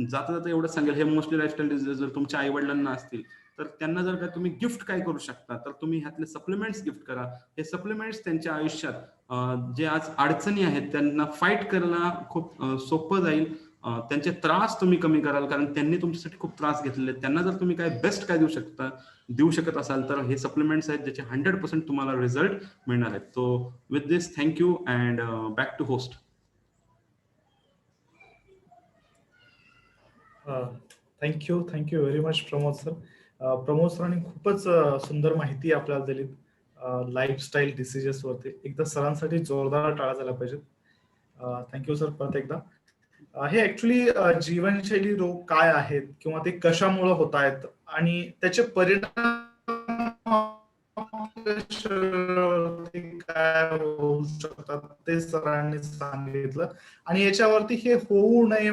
जाता जाता एवढं सांगेल, हे मोस्टली लाईफस्टाईल डिझीज जर तुमच्या आई वडिलांना असतील, तर त्यांना जर काय तुम्ही गिफ्ट काय करू शकता, तर तुम्ही ह्यातले सप्लिमेंट्स गिफ्ट करा. हे सप्लिमेंट्स त्यांच्या आयुष्यात जे आज अडचणी आहेत त्यांना फाईट करायला खूप सोपं जाईल. त्यांचे त्रास तुम्ही कमी कराल, कारण त्यांनी तुमच्यासाठी खूप त्रास घेतलेले आहेत. त्यांना जर तुम्ही काय बेस्ट काय देऊ शकत असाल तर हे सप्लिमेंट्स आहेत ज्याचे 100% तुम्हाला रिझल्ट मिळणार आहेत. So with this thank you and back to host. Thank you very much Pramod sir. Pramod सरांनी खूपच सुंदर माहिती आपल्याला दिली लाईफस्टाईल डिसिजेस वरती. एकदा सरांसाठी जोरदार टाळ्या झाल्या पाहिजेत. थँक्यू सर परत एकदा. हे ऍक्च्युली जीवनशैली रोग काय आहेत किंवा ते कशामुळे होत आहेत आणि त्याचे परिणाम काय होऊ शकतात ते सरांनी सांगितलं आणि याच्यावरती हे होऊ नये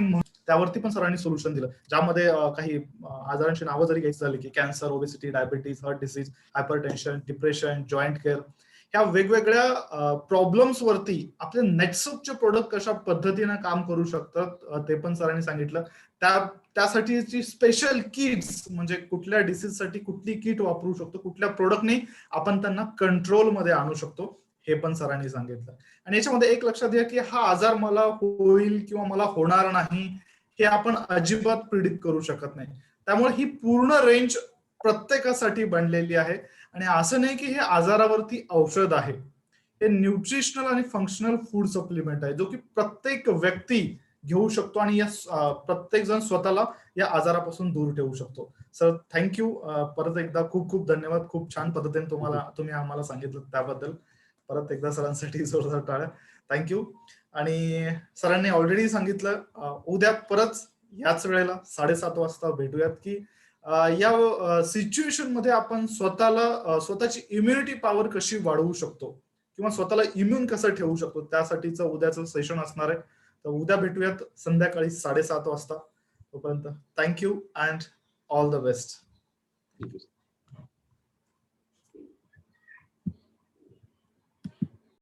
त्यावरती पण सरांनी सोल्युशन दिलं, ज्यामध्ये काही आजारांची नावं जरी घ्यायची झाली की cancer, obesity, diabetes, heart disease, hypertension, depression, joint care, ह्या वेगवेगळ्या प्रॉब्लेम्स वरती आपले नेटसपचे प्रोडक्ट कशा पद्धतीने काम करू शकतात ते पण सरांनी सांगितलं. त्यासाठीची स्पेशल किट्स म्हणजे कुठल्या डिसीज साठी कुठली किट वापरू शकतो, कुठल्या प्रोडक्टने आपण त्यांना कंट्रोलमध्ये आणू शकतो हे पण सरांनी सांगितलं. आणि याच्यामध्ये एक लक्षात घ्या की हा आजार मला होईल किंवा मला होणार नाही हे आपण अजिबात प्रिडिक्ट करू शकत नाही. त्यामुळे ही पूर्ण रेंज प्रत्येकासाठी बनलेली आहे आणि असं नाही की हे आजारावरती औषध आहे. हे न्यूट्रिशनल आणि फंक्शनल फूड सप्लिमेंट आहे जो की प्रत्येक व्यक्ती घेऊ शकतो आणि या प्रत्येक जण स्वतःला या आजारापासून दूर ठेवू शकतो. सर थँक्यू परत एकदा खूप खूप धन्यवाद. खूप छान पद्धतीने तुम्ही आम्हाला सांगितलं त्याबद्दल परत एकदा सरांसाठी जोरदार टाळ्या. थँक्यू. आणि सरांनी ऑलरेडी सांगितलं उद्या परत याच वेळेला 7:30 वाजता भेटूयात की या सिच्युएशन मध्ये आपण स्वतःची इम्युनिटी पॉवर कशी वाढवू शकतो किंवा स्वतःला इम्युन कसं ठेवू शकतो त्यासाठीचं उद्याचं सेशन असणार आहे. तर उद्या भेटूयात संध्याकाळी 7:30 वाजता. तोपर्यंत thank you and all the best.